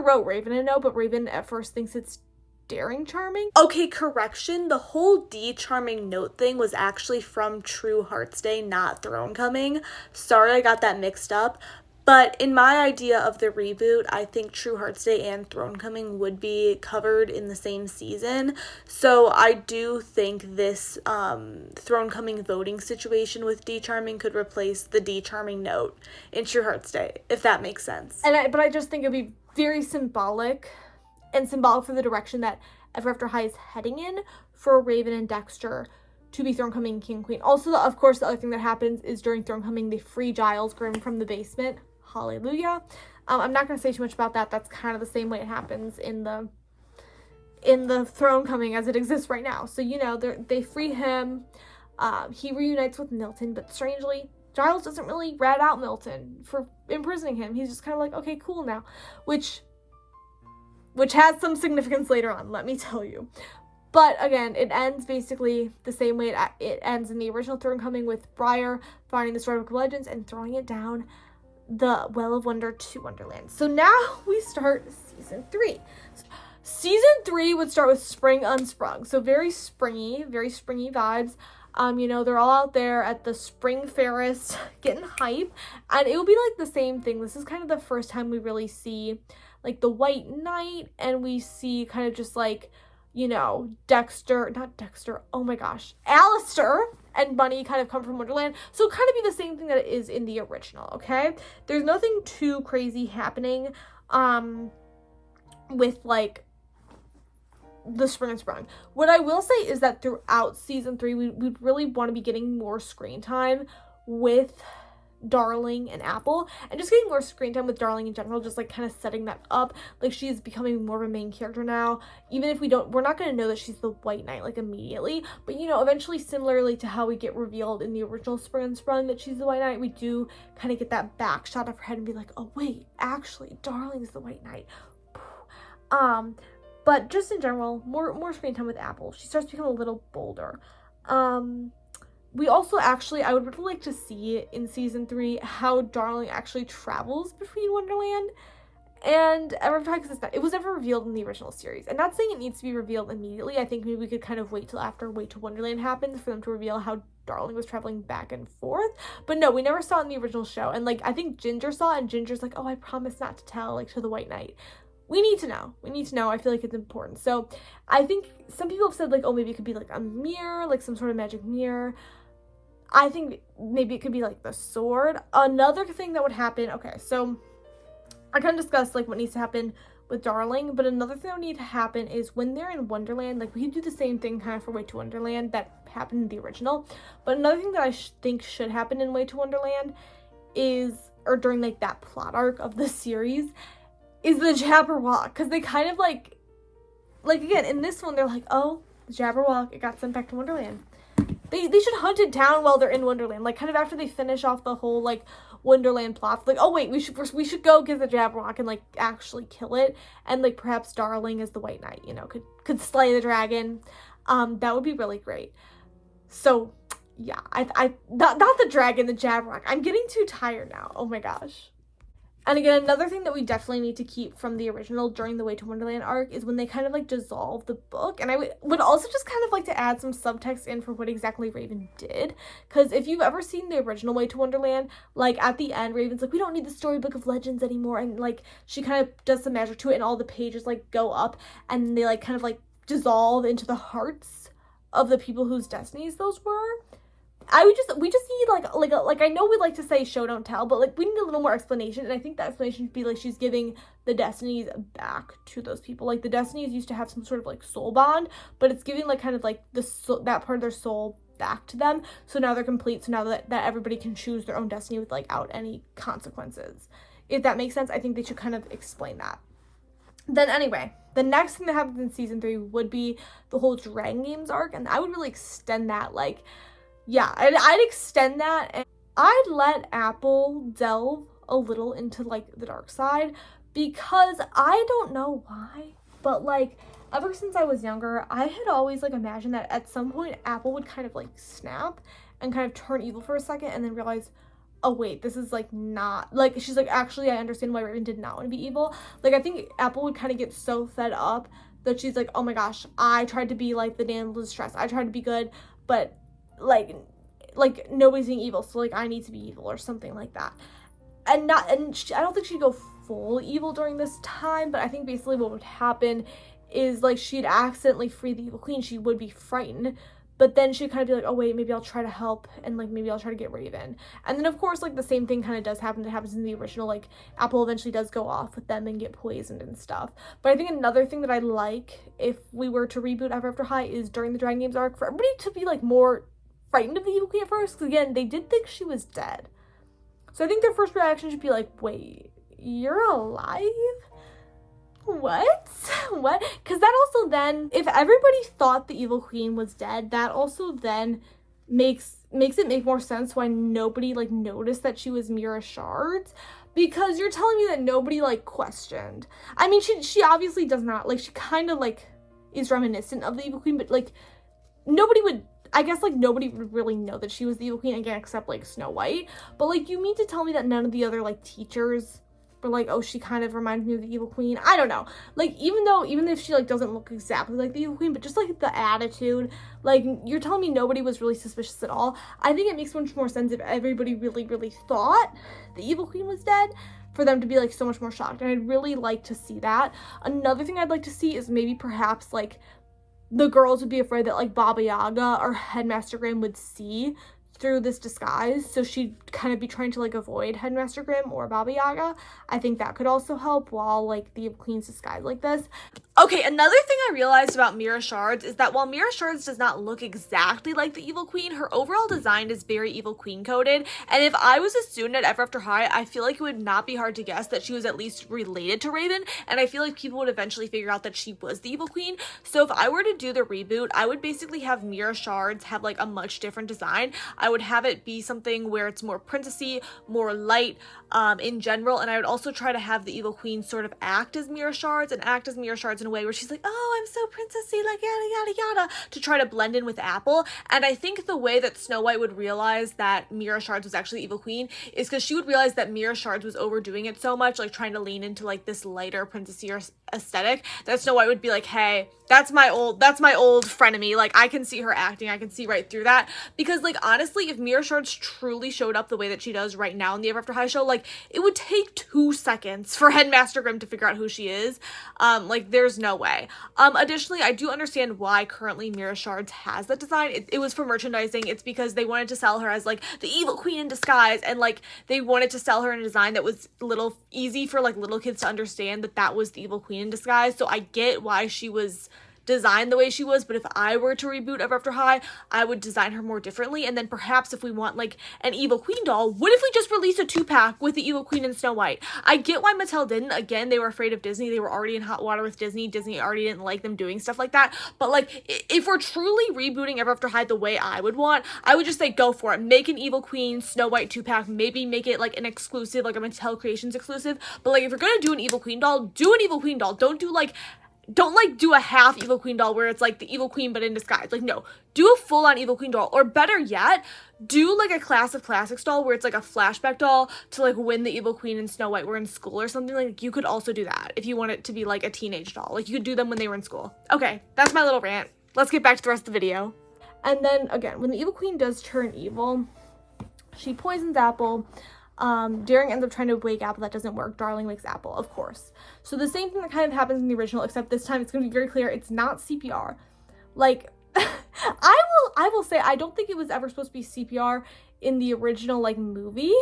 wrote Raven a note, but Raven at first thinks it's Daring Charming. Okay, correction. The whole D Charming note thing was actually from True Hearts Day, not Throne Coming. Sorry, I got that mixed up. But in my idea of the reboot, I think True Hearts Day and Throne Coming would be covered in the same season. So I do think this Throne Coming voting situation with D Charming could replace the D Charming note in True Hearts Day, if that makes sense. But I just think it would be very symbolic for the direction that Ever After High is heading in for Raven and Dexter to be Throne Coming King Queen. Also, of course, the other thing that happens is during Throne Coming, they free Giles Grimm from the basement. Hallelujah. I'm not going to say too much about that. That's kind of the same way it happens in the Throne Coming as it exists right now. So, you know, they free him. He reunites with Milton, but strangely, Giles doesn't really rat out Milton for imprisoning him. He's just kind of like, okay, cool now, which has some significance later on, let me tell you. But again, it ends basically the same way it ends in the original Throne Coming, with Briar finding the Sword of Legends and throwing it down the Well of Wonder to Wonderland. So now we start season 3. Season 3 would start with Spring Unsprung. So very springy vibes. You know, they're all out there at the Spring Ferris getting hype. And it will be like the same thing. This is kind of the first time we really see like the White Knight, and we see kind of just like, you know, Alistair and Bunny kind of come from Wonderland. So it'll kind of be the same thing that it is in the original, okay? There's nothing too crazy happening with like the Spring and Sprung. What I will say is that throughout season 3, we'd really want to be getting more screen time with Darling and Apple, and just getting more screen time with Darling in general, just like kind of setting that up. Like, she's becoming more of a main character now, even if we're not going to know that she's the White Knight like immediately, but you know, eventually, similarly to how we get revealed in the original Spring and Sprung that she's the White Knight, we do kind of get that back shot of her head and be like, oh wait, actually Darling's the White Knight. But just in general, more screen time with Apple. She starts to become a little bolder. we also actually, I would really like to see in season 3 how Darling actually travels between Wonderland and Ever After High, because it was never revealed in the original series. And not saying it needs to be revealed immediately. I think maybe we could kind of wait till after Way to Wonderland happens for them to reveal how Darling was traveling back and forth. But no, we never saw it in the original show. And like, I think Ginger saw it, and Ginger's like, oh, I promise not to tell, like, to the White Knight. We need to know. We need to know. I feel like it's important. So I think some people have said, like, oh, maybe it could be like a mirror, like some sort of magic mirror. I think maybe it could be like the sword. Another thing that would happen, okay, so I kind of discussed like what needs to happen with Darling, but another thing that would need to happen is when they're in Wonderland, like we could do the same thing kind of for Way to Wonderland that happened in the original. But another thing that I think should happen in Way to Wonderland is, or during like that plot arc of the series, is the Jabberwock. Because they kind of like again, in this one, they're like, oh, the Jabberwock, it got sent back to Wonderland. They should hunt it down while they're in Wonderland. Like, kind of after they finish off the whole, like, Wonderland plot. Like, oh, wait, we should go get the Jabberwock and, like, actually kill it. And, like, perhaps Darling as the White Knight, you know, could slay the dragon. That would be really great. So, yeah, not the dragon, the Jabberwock. I'm getting too tired now. Oh, my gosh. And again, another thing that we definitely need to keep from the original during the Way to Wonderland arc is when they kind of like dissolve the book. And I would also just kind of like to add some subtext in for what exactly Raven did. Because if you've ever seen the original Way to Wonderland, like at the end, Raven's like, we don't need the storybook of legends anymore. And like she kind of does some magic to it and all the pages like go up and they like kind of like dissolve into the hearts of the people whose destinies those were. We just need like I know we like to say show don't tell, but like we need a little more explanation, and I think the explanation should be like she's giving the destinies back to those people. Like the destinies used to have some sort of like soul bond, but it's giving like kind of like that part of their soul back to them. So now they're complete. So now that everybody can choose their own destiny without any consequences. If that makes sense, I think they should kind of explain that. Then anyway, the next thing that happens in season 3 would be the whole Dragon Games arc, and I would really extend that like. Yeah, I'd extend that, and I'd let Apple delve a little into, like, the dark side, because I don't know why, but, like, ever since I was younger, I had always, like, imagined that at some point Apple would kind of, like, snap and kind of turn evil for a second and then realize, oh, wait, this is, like, not, like, she's like, actually, I understand why Raven did not want to be evil. Like, I think Apple would kind of get so fed up that she's like, oh my gosh, I tried to be, like, the damsel in distress. I tried to be good, but like nobody's being evil, so like I need to be evil or something like that. I don't think she'd go full evil during this time, but I think basically what would happen is like she'd accidentally free the evil queen. She would be frightened, but then she'd kind of be like, oh wait, maybe I'll try to help, and like maybe I'll try to get Raven. And then of course like the same thing kind of does happen. It happens in the original, like Apple eventually does go off with them and get poisoned and stuff. But I think another thing that I like if we were to reboot Ever After High is during the Dragon Games arc for everybody to be like more frightened of the evil queen at first, because again, they did think she was dead. So I think their first reaction should be like, wait, you're alive? What? Because that also then, if everybody thought the evil queen was dead, that also then makes it make more sense why nobody like noticed that she was Mira Shards, because you're telling me that nobody like questioned. I mean, she obviously does not, like she kind of like is reminiscent of the evil queen, but like nobody would really know that she was the evil queen again, except like Snow White. But like, you mean to tell me that none of the other like teachers were like, oh, she kind of reminds me of the evil queen? I don't know. Like, even if she like doesn't look exactly like the evil queen, but just like the attitude, like you're telling me nobody was really suspicious at all. I think it makes much more sense if everybody really, really thought the evil queen was dead, for them to be like so much more shocked. And I'd really like to see that. Another thing I'd like to see is maybe perhaps like the girls would be afraid that like Baba Yaga or Headmaster Grimm would see through this disguise, so she'd kind of be trying to like avoid Headmaster Grimm or Baba Yaga. I think that could also help while like the queen's disguised like this. Okay, another thing I realized about Mira Shards is that while Mira Shards does not look exactly like the evil queen, her overall design is very evil queen coded, and if I was a student at Ever After High, I feel like it would not be hard to guess that she was at least related to Raven, and I feel like people would eventually figure out that she was the evil queen. So if I were to do the reboot, I would basically have Mira Shards have like a much different design. I I would have it be something where it's more princessy, more light in general, and I would also try to have the evil queen sort of act as mirror shards in a way where she's like, oh, I'm so princessy, like yada yada yada, to try to blend in with Apple. And I think the way that Snow White would realize that mirror shards was actually the evil queen is because she would realize that mirror shards was overdoing it so much, like trying to lean into like this lighter princessier aesthetic, that Snow White would be like, hey, that's my old frenemy, like I can see her acting, I can see right through that. Because like honestly, if mirror shards truly showed up the way that she does right now in the Ever After High show, like it would take 2 seconds for Headmaster Grimm to figure out who she is. Like there's no way. Additionally, I do understand why currently mirror shards has that design. It was for merchandising. It's because they wanted to sell her as like the evil queen in disguise, and like they wanted to sell her in a design that was little easy for like little kids to understand that was the evil queen in disguise. So I get why she was designed the way she was, but if I were to reboot Ever After High, I would design her more differently. And then perhaps if we want like an evil queen doll, what if we just release a 2-pack with the evil queen and Snow White? I get why Mattel didn't. Again, they were afraid of Disney. They were already in hot water with Disney. Disney already didn't like them doing stuff like that. But like if we're truly rebooting Ever After High the way I would want, I would just say go for it. Make an evil queen Snow White 2-pack. Maybe make it like an exclusive, like a Mattel Creations exclusive. But like if you're gonna do an evil queen doll, do an evil queen doll. Don't do a half evil queen doll where it's like the evil queen but in disguise. Like no, do a full-on evil queen doll. Or better yet, do like a Class of Classics doll where it's like a flashback doll to like when the evil queen and Snow White were in school or something. Like you could also do that if you want it to be like a teenage doll. Like you could do them when they were in school. Okay, that's my little rant. Let's get back to the rest of the video. And then again, when the evil queen does turn evil, she poisons Apple. Daring ends up trying to wake Apple. That doesn't work. Darling wakes Apple, of course. So the same thing that kind of happens in the original, except this time it's going to be very clear. It's not CPR. Like, I will say, I don't think it was ever supposed to be CPR in the original, like, movie.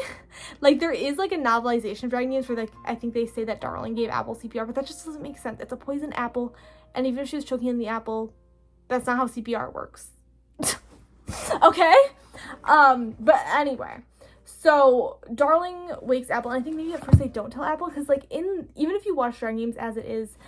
Like, there is, like, a novelization of Dragon Games where, like, I think they say that Darling gave Apple CPR, but that just doesn't make sense. It's a poisoned apple, and even if she was choking in the apple, that's not how CPR works. Okay? But anyway. So, Darling wakes Apple, and I think maybe at first they don't tell Apple, because, like, even if you watch Dragon Games as it is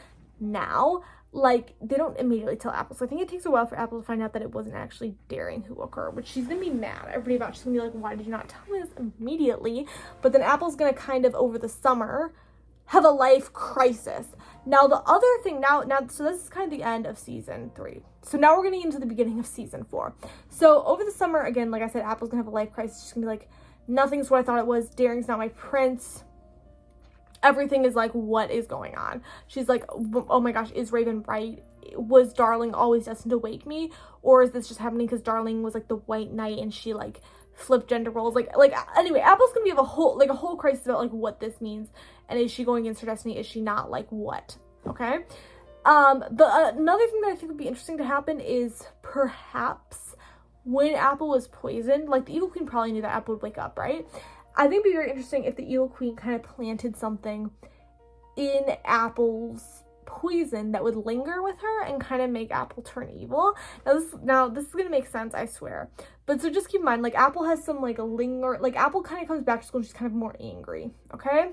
now, like, they don't immediately tell Apple. So I think it takes a while for Apple to find out that it wasn't actually Daring who woke her, which she's gonna be mad at everybody about. She's gonna be like, why did you not tell me this immediately? But then Apple's gonna kind of, over the summer, have a life crisis. Now, the other thing, so this is kind of the end of season 3. So now we're getting into the beginning of season 4. So over the summer, again, like I said, Apple's gonna have a life crisis. She's gonna be like, nothing's what I thought it was. Daring's not my prince. Everything is like, what is going on? She's like, oh my gosh, is Raven right? Was Darling always destined to wake me? Or is this just happening because Darling was like the white knight and she like flipped gender roles? Like anyway, Apple's gonna be have a whole crisis about like what this means. And is she going against her destiny? Is she not? Like what? Okay. Another thing that I think would be interesting to happen is perhaps when Apple was poisoned, like the evil queen probably knew that Apple would wake up, right? I think it'd be very interesting if the evil queen kind of planted something in Apple's poison that would linger with her and kind of make Apple turn evil. Now this is gonna make sense, I swear. But so just keep in mind, like Apple has some like Apple kind of comes back to school and she's kind of more angry, okay?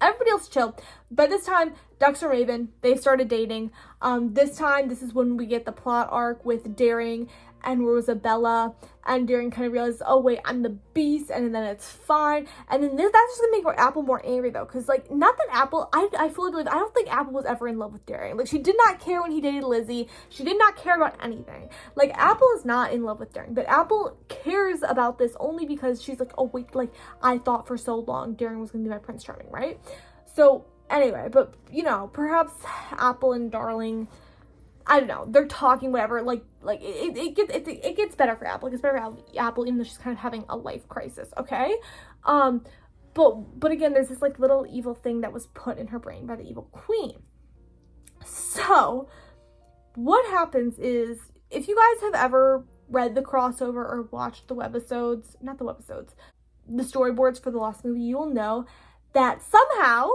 Everybody else chill. By this time, Dux and Raven, they started dating. This is when we get the plot arc with Daring and Rosabella, and Daring kind of realizes, oh wait, I'm the beast, and then it's fine. And then that's just gonna make Apple more angry though, because like, not that Apple, I fully believe, I don't think Apple was ever in love with Daring. Like, she did not care when he dated Lizzie. She did not care about anything. Like, Apple is not in love with Daring, but Apple cares about this only because she's like, oh wait, like, I thought for so long Daring was gonna be my Prince Charming, right? So anyway, but you know, perhaps Apple and Darling, I don't know, they're talking, whatever, it gets better for Apple. It gets better for Apple, even though she's kind of having a life crisis, okay? But again, there's this, like, little evil thing that was put in her brain by the evil queen. So, what happens is, if you guys have ever read the crossover or watched the storyboards for the Lost movie, you will know that somehow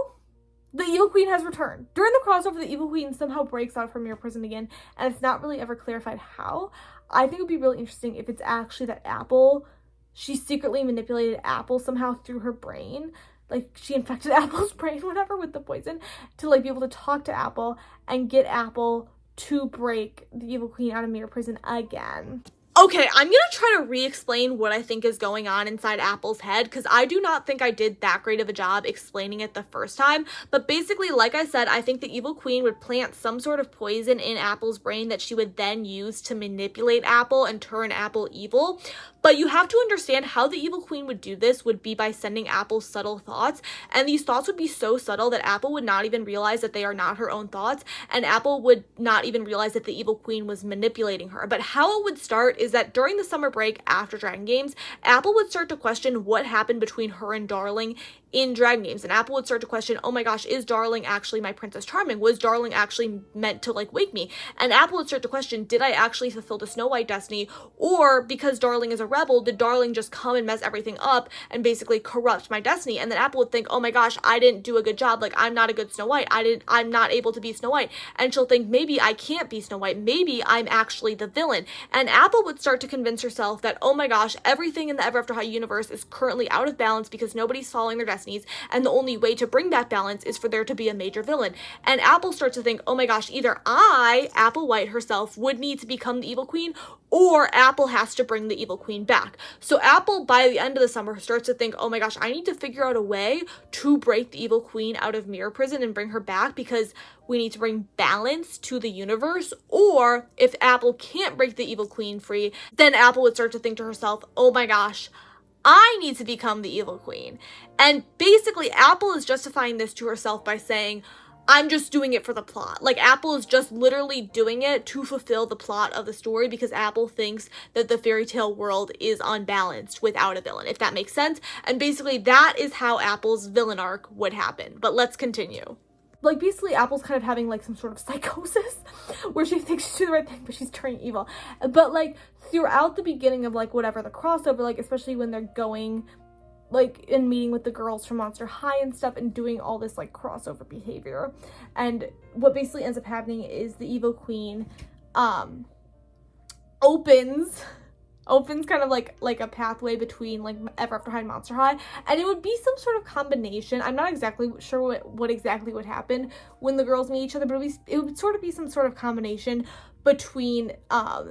the evil queen has returned. During the crossover, the evil queen somehow breaks out of her mirror prison again, and it's not really ever clarified how. I think it would be really interesting if it's actually that Apple, she secretly manipulated Apple somehow through her brain. Like, she infected Apple's brain, whatever, with the poison, to, like, be able to talk to Apple and get Apple to break the evil queen out of mirror prison again. Okay, I'm gonna try to re-explain what I think is going on inside Apple's head, because I do not think I did that great of a job explaining it the first time. But basically, like I said, I think the evil queen would plant some sort of poison in Apple's brain that she would then use to manipulate Apple and turn Apple evil. But you have to understand how the evil queen would do this would be by sending Apple subtle thoughts, and these thoughts would be so subtle that Apple would not even realize that they are not her own thoughts, and Apple would not even realize that the evil queen was manipulating her. But how it would start is that during the summer break after Dragon Games, Apple would start to question what happened between her and Darling in Dragon Games, and Apple would start to question, oh my gosh, is Darling actually my Princess Charming? Was Darling actually meant to like wake me? And Apple would start to question, did I actually fulfill the Snow White destiny, or because Darling is a rebel, did Darling just come and mess everything up and basically corrupt my destiny? And then Apple would think, oh my gosh, I didn't do a good job, like I'm not a good Snow White, I'm not able to be Snow White. And she'll think, maybe I can't be Snow White, maybe I'm actually the villain. And Apple would start to convince herself that, oh my gosh, everything in the Ever After High universe is currently out of balance because nobody's following their destinies, and the only way to bring back balance is for there to be a major villain. And Apple starts to think, oh my gosh, either I, Apple White herself, would need to become the evil queen, or Apple has to bring the evil queen back. So Apple, by the end of the summer, starts to think, oh my gosh, I need to figure out a way to break the evil queen out of Mirror Prison and bring her back, because we need to bring balance to the universe. Or if Apple can't break the evil queen free, then Apple would start to think to herself, oh my gosh, I need to become the evil queen. And basically, Apple is justifying this to herself by saying, I'm just doing it for the plot. Like, Apple is just literally doing it to fulfill the plot of the story, because Apple thinks that the fairy tale world is unbalanced without a villain, if that makes sense. And basically, that is how Apple's villain arc would happen. But let's continue. Like, basically, Apple's kind of having, like, some sort of psychosis where she thinks she's doing the right thing, but she's turning evil. But, like, throughout the beginning of, like, whatever the crossover, like, especially when they're going, like, in meeting with the girls from Monster High and stuff and doing all this, like, crossover behavior. And what basically ends up happening is the evil queen, opens kind of like a pathway between like Ever After High and Monster High, and it would be some sort of combination. I'm not exactly sure what exactly would happen when the girls meet each other, but it would sort of be some sort of combination between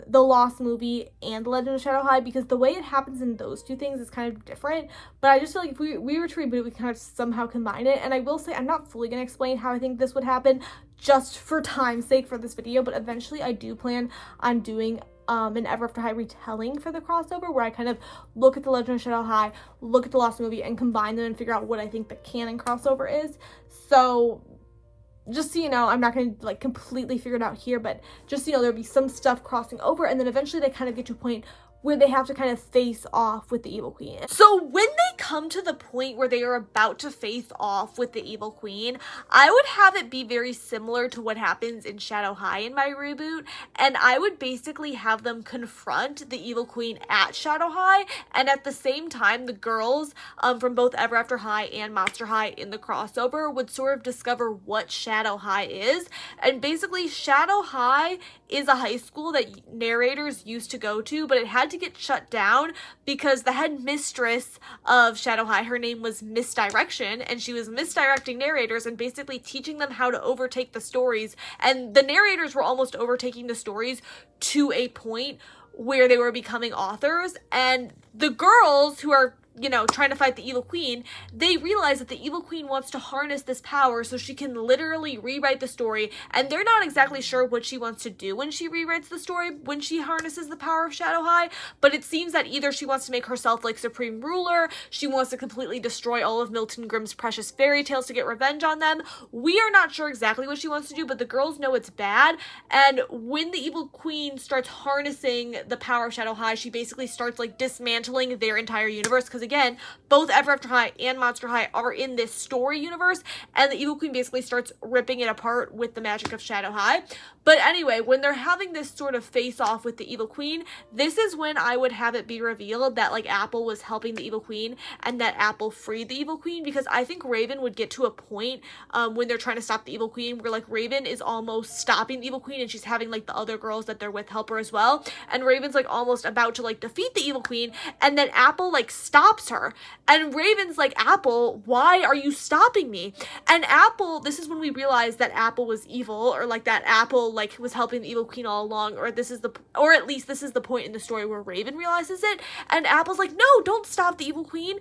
the Lost movie and The Legend of Shadow High, because the way it happens in those two things is kind of different. But I just feel like if we were to reboot it, we kind of somehow combine it. And I will say, I'm not fully going to explain how I think this would happen just for time's sake for this video, but eventually I do plan on doing an Ever After High retelling for the crossover, where I kind of look at The Legend of Shadow High, look at the Lost movie, and combine them and figure out what I think the canon crossover is. So just so you know, I'm not going to like completely figure it out here, but just so you know, there'll be some stuff crossing over, and then eventually they kind of get to a point where they have to kind of face off with the evil queen. So when they come to the point where they are about to face off with the evil queen, I would have it be very similar to what happens in Shadow High in my reboot, and I would basically have them confront the evil queen at Shadow High, and at the same time, the girls from both Ever After High and Monster High in the crossover would sort of discover what Shadow High is. And basically, Shadow High is a high school that narrators used to go to, but it had to get shut down because the head mistress of Shadow High, her name was Misdirection, and she was misdirecting narrators and basically teaching them how to overtake the stories. And the narrators were almost overtaking the stories to a point where they were becoming authors, and the girls who are, you know, trying to fight the evil queen, they realize that the evil queen wants to harness this power so she can literally rewrite the story, and they're not exactly sure what she wants to do when she rewrites the story, when she harnesses the power of Shadow High. But it seems that either she wants to make herself like supreme ruler, she wants to completely destroy all of Milton Grimm's precious fairy tales to get revenge on them. We are not sure exactly what she wants to do, but the girls know it's bad. And when the evil queen starts harnessing the power of Shadow High, she basically starts like dismantling their entire universe, because again, both Ever After High and Monster High are in this story universe, and the evil queen basically starts ripping it apart with the magic of Shadow High. But anyway, when they're having this sort of face-off with the evil queen, this is when I would have it be revealed that like Apple was helping the evil queen and that Apple freed the evil queen, because I think Raven would get to a point when they're trying to stop the evil queen where like Raven is almost stopping the evil queen, and she's having like the other girls that they're with help her as well, and Raven's like almost about to like defeat the evil queen, and then Apple like stops stops her. And Raven's like, Apple, why are you stopping me? And Apple, this is when we realize that Apple was evil, or like that Apple like was helping the evil queen all along, or at least this is the point in the story where Raven realizes it. And Apple's like, no, don't stop the evil queen.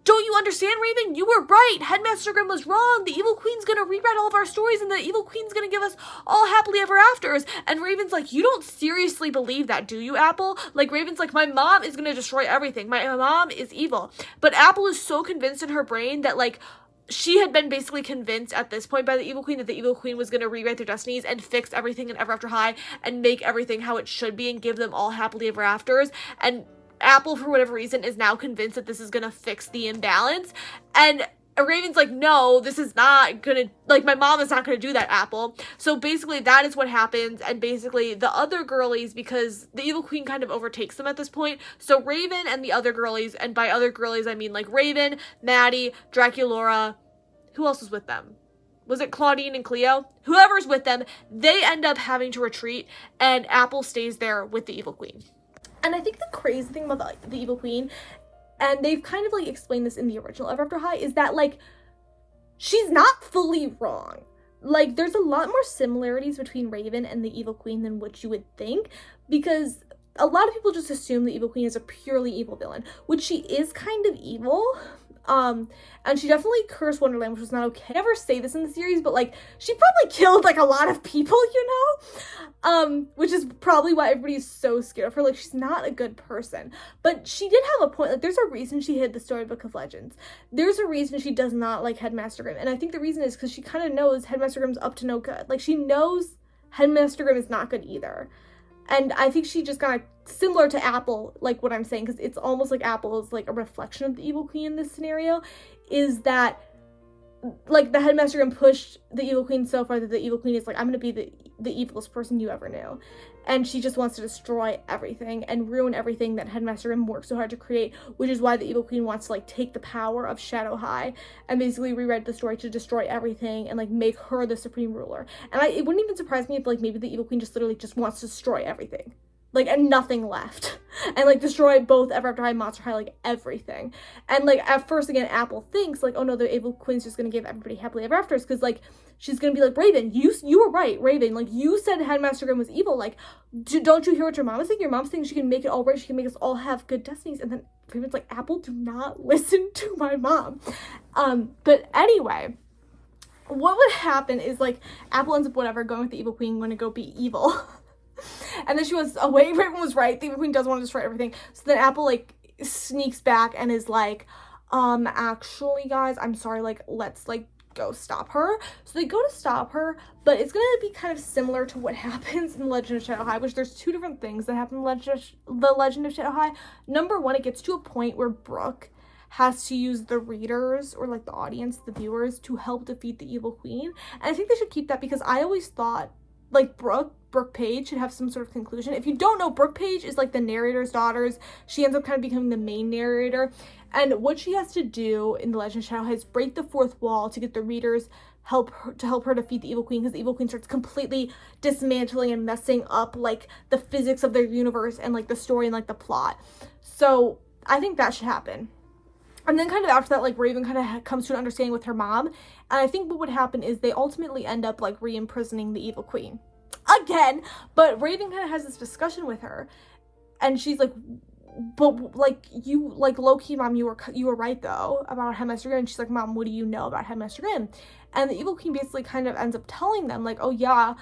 Don't you understand, Raven? You were right. Headmaster Grimm was wrong. The evil queen's gonna rewrite all of our stories, and the evil queen's gonna give us all happily ever afters. And Raven's like, you don't seriously believe that, do you, Apple? Like, Raven's like, my mom is gonna destroy everything. My mom is evil. But Apple is so convinced in her brain that, like, she had been basically convinced at this point by the evil queen that the evil queen was going to rewrite their destinies and fix everything in Ever After High and make everything how it should be and give them all happily ever afters. And Apple, for whatever reason, is now convinced that this is going to fix the imbalance. And Raven's like, no, this is not going to, like, my mom is not going to do that, Apple. So basically that is what happens. And basically the other girlies, because the evil queen kind of overtakes them at this point. So Raven and the other girlies, and by other girlies, I mean like Raven, Maddie, Draculaura, who else was with them? Was it Claudine and Cleo? Whoever's with them, they end up having to retreat, and Apple stays there with the evil queen. And I think the crazy thing about the evil queen, and they've kind of like explained this in the original Ever After High, is that like she's not fully wrong. Like, there's a lot more similarities between Raven and the evil queen than what you would think, because a lot of people just assume the evil queen is a purely evil villain, which she is kind of evil. And she definitely cursed Wonderland, which was not okay. I never say this in the series, but like, she probably killed like a lot of people, you know? Which is probably why everybody's so scared of her. Like, she's not a good person. But she did have a point. Like, there's a reason she hid the Storybook of Legends. There's a reason she does not like Headmaster Grimm. And I think the reason is because she kind of knows Headmaster Grimm's up to no good. Like, she knows Headmaster Grimm is not good either. And I think she just got similar to Apple, like what I'm saying, because it's almost like Apple is like a reflection of the evil queen in this scenario, is that like the Headmaster Grimm pushed the evil queen so far that the evil queen is like, I'm gonna be the evilest person you ever knew. And she just wants to destroy everything and ruin everything that Headmaster Grimm worked so hard to create, which is why the evil queen wants to like take the power of Shadow High and basically rewrite the story to destroy everything and like make her the supreme ruler. And it wouldn't even surprise me if like maybe the evil queen just literally just wants to destroy everything. Like, and nothing left. And, like, destroy both Ever After High and Monster High, like, everything. And, like, at first, again, Apple thinks, like, oh, no, the evil queen's just gonna give everybody happily ever afters, because, like, she's gonna be like, Raven, you were right, Raven. Like, you said Headmaster Grimm was evil. Like, don't you hear what your mom is saying? Your mom's saying she can make it all right. She can make us all have good destinies. And then Raven's like, Apple, do not listen to my mom. But anyway, what would happen is, like, Apple ends up, whatever, going with the evil queen, going to go be evil. And then she was, oh wait, Raven was right. The evil queen does want to destroy everything. So then Apple, like, sneaks back and is like, actually, guys, I'm sorry, like, let's, like, go stop her. So they go to stop her, but it's gonna be kind of similar to what happens in The Legend of Shadow High, which there's two different things that happen in The Legend of Shadow High. Number one, it gets to a point where Brooke has to use the readers, or, like, the audience, the viewers, to help defeat the evil queen. And I think they should keep that, because I always thought, like, Brooke Page should have some sort of conclusion. If you don't know, Brooke Page is like the narrator's daughters. She ends up kind of becoming the main narrator. And what she has to do in The Legend of Shadow is break the fourth wall to get the readers help her defeat the evil queen, because the evil queen starts completely dismantling and messing up like the physics of their universe and like the story and like the plot. So I think that should happen. And then kind of after that, like, Raven kind of comes to an understanding with her mom. And I think what would happen is they ultimately end up, like, re-imprisoning the evil queen. Again! But Raven kind of has this discussion with her. And she's like, but, like, you, like, low-key, Mom, you were right, though, about Headmaster Grimm. And she's like, Mom, what do you know about Headmaster Grimm? And the evil queen basically kind of ends up telling them, like, oh, yeah,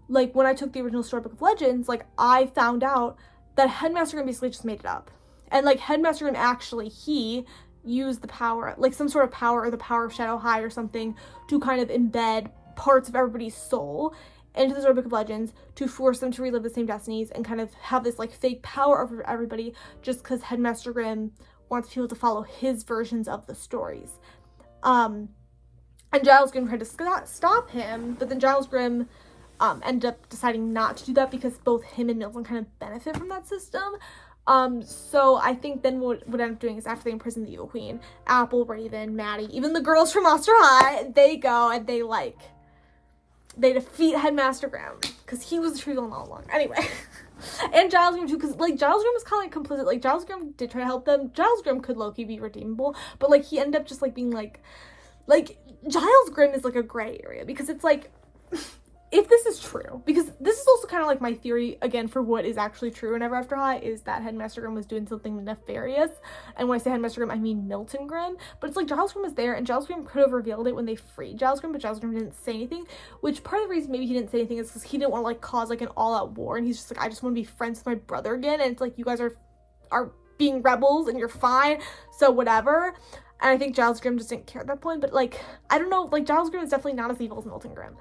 like, when I took the original Storybook of Legends, like, I found out that Headmaster Grimm basically just made it up. And, like, Headmaster Grimm actually, he use the power, like some sort of power, or the power of Shadow High or something, to kind of embed parts of everybody's soul into the Storybook of Legends to force them to relive the same destinies and kind of have this like fake power over everybody, just because Headmaster Grimm wants people to follow his versions of the stories. And Giles Grimm tried to stop him, but then Giles Grimm ended up deciding not to do that, because both him and Milton kind of benefit from that system. So I think then what end up doing is, after they imprison the evil queen, Apple, Raven, Maddie, even the girls from Monster High, they go and they defeat Headmaster Grimm, because he was the true villain all along. Anyway, And Giles Grimm too, because like Giles Grimm was kind of like complicit. Like Giles Grimm did try to help them. Giles Grimm could low-key be redeemable, but like he ended up just like being like Giles Grimm is like a gray area, because it's like, if this is true, because this is also kind of like my theory again for what is actually true in Ever After High, is that Headmaster Grimm was doing something nefarious. And when I say Headmaster Grimm, I mean Milton Grimm. But it's like Giles Grimm was there, and Giles Grimm could have revealed it when they freed Giles Grimm, but Giles Grimm didn't say anything. Which part of the reason maybe he didn't say anything is because he didn't want to like cause like an all-out war, and he's just like, I just want to be friends with my brother again. And it's like, you guys are being rebels and you're fine, so whatever. And I think Giles Grimm just didn't care at that point. But like, I don't know, like Giles Grimm is definitely not as evil as Milton Grimm.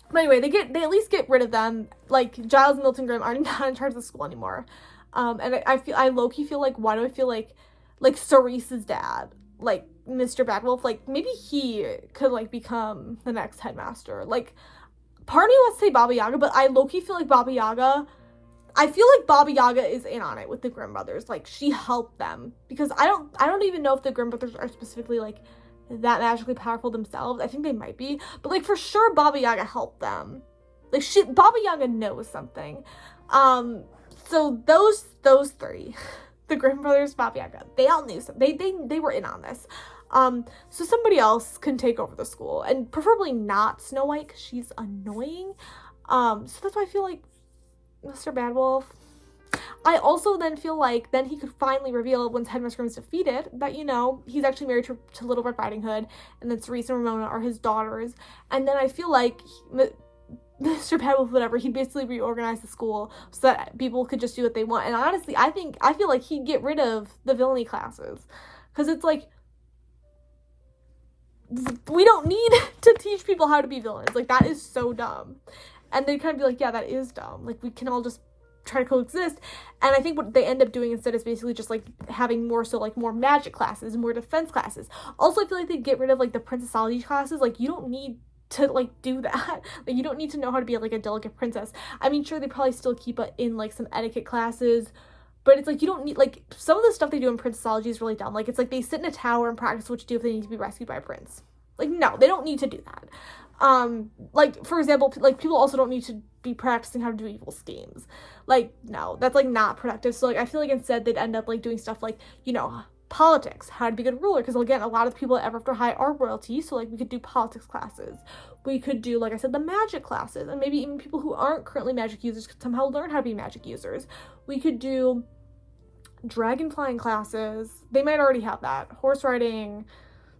But anyway, they at least get rid of them. Like, Giles and Milton Grimm are not in charge of the school anymore. And I low-key feel like, why do I feel like Cerise's dad, like Mr. Badwolf, like maybe he could like become the next headmaster. Like, part of me wants to say Baba Yaga, but I low-key feel like Baba Yaga is in on it with the Grimm brothers. Like, she helped them, because I don't even know if the Grimm brothers are specifically like that magically powerful themselves. I think they might be, but like for sure Baba Yaga helped them. Like, Baba Yaga knows something. So those three, the Grimm brothers, Baba Yaga, they all knew something. They were in on this. So somebody else can take over the school, and preferably not Snow White, because she's annoying. So that's why I feel like Mr. Badwolf. I also then feel like then he could finally reveal, once Headmaster Grimm is defeated, that, you know, he's actually married to Little Red Riding Hood, and then Cerese and Ramona are his daughters. And then I feel like Mr. Badwolf, whatever, he'd basically reorganize the school so that people could just do what they want. And honestly, I feel like he'd get rid of the villainy classes, because it's like, we don't need to teach people how to be villains. Like, that is so dumb. And they'd kind of be like, yeah, that is dumb. Like, we can all just try to coexist. And I think what they end up doing instead is basically just like having more magic classes, more defense classes. Also, I feel like they'd get rid of like the princessology classes. Like, you don't need to like do that. Like, you don't need to know how to be like a delicate princess. I mean, sure, they probably still keep it in like some etiquette classes, but it's like, you don't need, like, some of the stuff they do in princessology is really dumb. Like, it's like they sit in a tower and practice what to do if they need to be rescued by a prince. Like, no, they don't need to do that. Like, for example, like, people also don't need to be practicing how to do evil schemes. Like, no, that's like not productive. So like, I feel like instead they'd end up like doing stuff like, you know, politics, how to be a good ruler, because again, a lot of people at Ever After High are royalty, so like we could do politics classes. We could do, like I said, the magic classes, and maybe even people who aren't currently magic users could somehow learn how to be magic users. We could do dragon flying classes. They might already have that. Horse riding.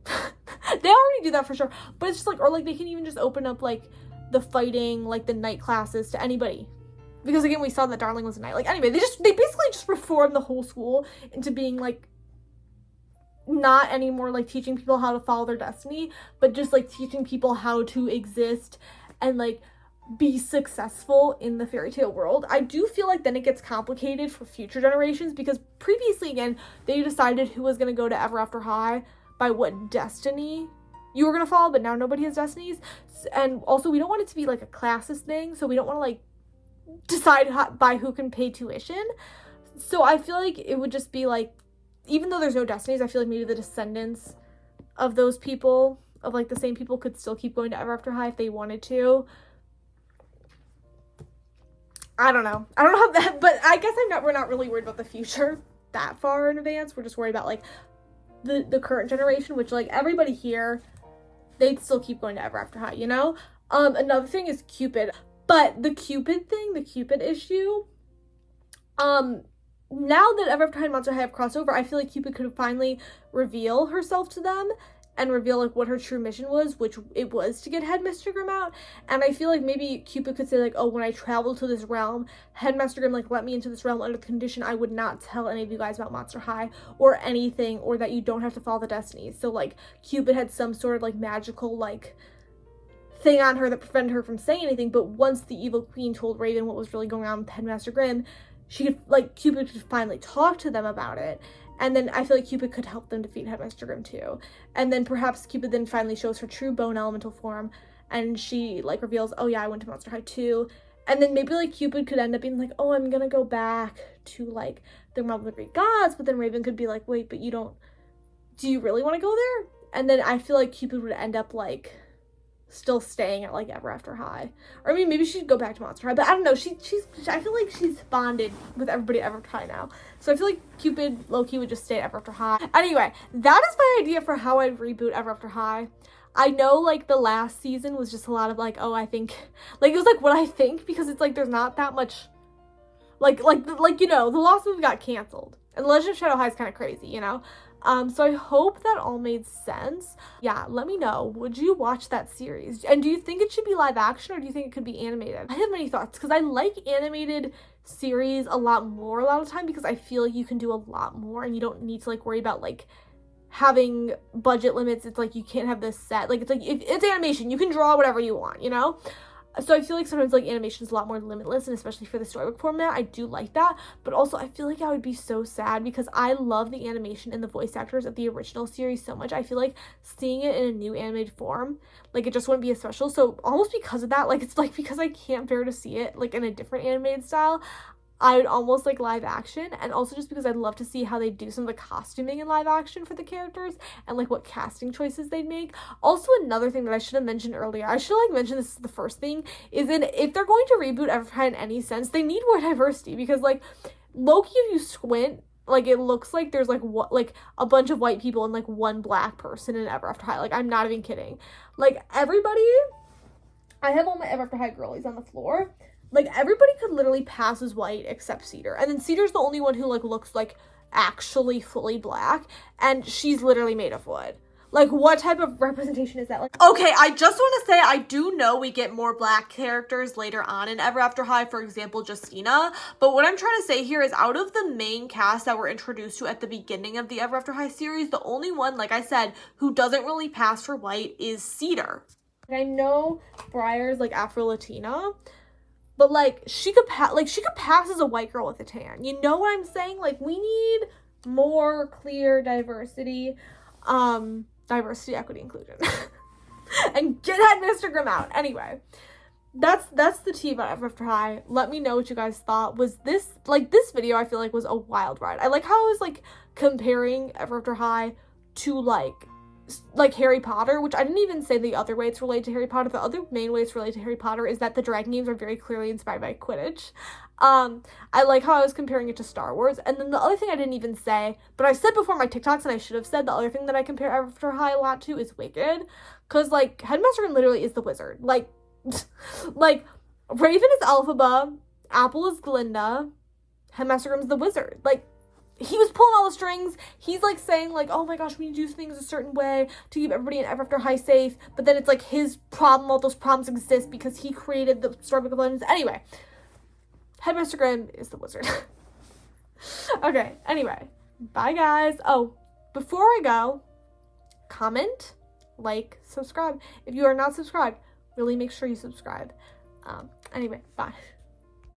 They already do that for sure, but it's just like, or like they can even just open up like the fighting, like the night classes to anybody, because again, we saw that Darling was a knight. Like, anyway, they basically just reformed the whole school into being like not anymore like teaching people how to follow their destiny, but just like teaching people how to exist and like be successful in the fairy tale world. I do feel like then it gets complicated for future generations, because previously, again, they decided who was going to go to Ever After High by what destiny you were going to follow, but now nobody has destinies. And also, we don't want it to be like a classist thing, so we don't want to like decide by who can pay tuition. So I feel like it would just be like, even though there's no destinies, I feel like maybe the descendants of those people, of like the same people, could still keep going to Ever After High if they wanted to. I don't know how that, but I guess we're not really worried about the future that far in advance. We're just worried about like the current generation, which like everybody here, they'd still keep going to Ever After High, you know? Another thing is Cupid. But the Cupid thing, the Cupid issue, now that Ever After High and Monster High have crossed over, I feel like Cupid could finally reveal herself to them and reveal like what her true mission was, which it was to get Headmaster Grimm out. And I feel like maybe Cupid could say like, oh, when I traveled to this realm, Headmaster Grimm like let me into this realm under the condition I would not tell any of you guys about Monster High or anything, or that you don't have to follow the destinies. So like Cupid had some sort of like magical like thing on her that prevented her from saying anything, but once the evil queen told Raven what was really going on with Headmaster Grimm, she could like, Cupid could finally talk to them about it. And then I feel like Cupid could help them defeat Headmaster Grimm too. And then perhaps Cupid then finally shows her true bone elemental form, and she like reveals, oh yeah, I went to Monster High too. And then maybe like Cupid could end up being like, oh, I'm gonna go back to like the realm of the Greek gods. But then Raven could be like, wait, but do you really want to go there? And then I feel like Cupid would end up like still staying at like Ever After High. Or I mean, maybe she'd go back to Monster High, but I don't know. I feel like she's bonded with everybody at Ever After High now. So I feel like Cupid low-key would just stay at Ever After High. Anyway, that is my idea for how I'd reboot Ever After High. I know, like, the last season was just a lot of, like, oh, I think, like, it was, like, what I think, because it's, like, there's not that much, like, you know, the Lost movie got canceled, and Legend of Shadow High is kind of crazy, you know? So I hope that all made sense. Yeah, let me know. Would you watch that series? And do you think it should be live action, or do you think it could be animated? I have many thoughts, because I like animated series a lot more a lot of the time, because I feel like you can do a lot more, and you don't need to, like, worry about, like, having budget limits. It's like you can't have this set, like, it's like if it's animation, you can draw whatever you want, you know? So I feel like sometimes like animation is a lot more limitless, and especially for the storybook format, I do like that. But also I feel like I would be so sad, because I love the animation and the voice actors of the original series so much. I feel like seeing it in a new animated form, like, it just wouldn't be as special. So almost because of that, like, it's like because I can't bear to see it like in a different animated style, I would almost like live action. And also just because I'd love to see how they do some of the costuming in live action for the characters, and like what casting choices they'd make. Also, another thing that I should have mentioned earlier, I should have like mentioned this is the first thing, is that if they're going to reboot Ever After High in any sense, they need more diversity, because like low-key, if you squint, like it looks like there's like what, like a bunch of white people and like one black person in Ever After High. Like, I'm not even kidding. Like, everybody, I have all my Ever After High girlies on the floor. Like, everybody could literally pass as white except Cedar. And then Cedar's the only one who, like, looks, like, actually fully black. And she's literally made of wood. Like, what type of representation is that? Like, okay, I just want to say, I do know we get more black characters later on in Ever After High, for example, Justina. But what I'm trying to say here is, out of the main cast that we're introduced to at the beginning of the Ever After High series, the only one, like I said, who doesn't really pass for white is Cedar. And I know Briar's, like, Afro-Latina, but, like, she could pass as a white girl with a tan. You know what I'm saying? Like, we need more clear diversity. Diversity, equity, inclusion. And get Headmaster Grimm out. Anyway, that's the tea about Ever After High. Let me know what you guys thought. Was this, like, this video I feel like was a wild ride. I like how I was, like, comparing Ever After High to, like Harry Potter, which I didn't even say the other way it's related to Harry Potter. The other main way it's related to Harry Potter is that the Dragon games are very clearly inspired by Quidditch. I like how I was comparing it to Star Wars. And then the other thing I didn't even say, but I said before my TikToks, and I should have said, the other thing that I compare Ever After High a lot to is Wicked. Because, like, Headmaster Grimm literally is the wizard. Like, like, Raven is Elphaba, Apple is Glinda, Headmaster Grimm's the wizard. Like, he was pulling all the strings. He's, like, saying, like, oh my gosh, we need to do things a certain way to keep everybody in Ever After High safe. But then it's, like, his problem. All those problems exist because he created the Storybook of Legends. Anyway, Headmaster Grimm is the wizard. Okay, anyway. Bye, guys. Oh, before I go, comment, like, subscribe. If you are not subscribed, really make sure you subscribe. Anyway, bye.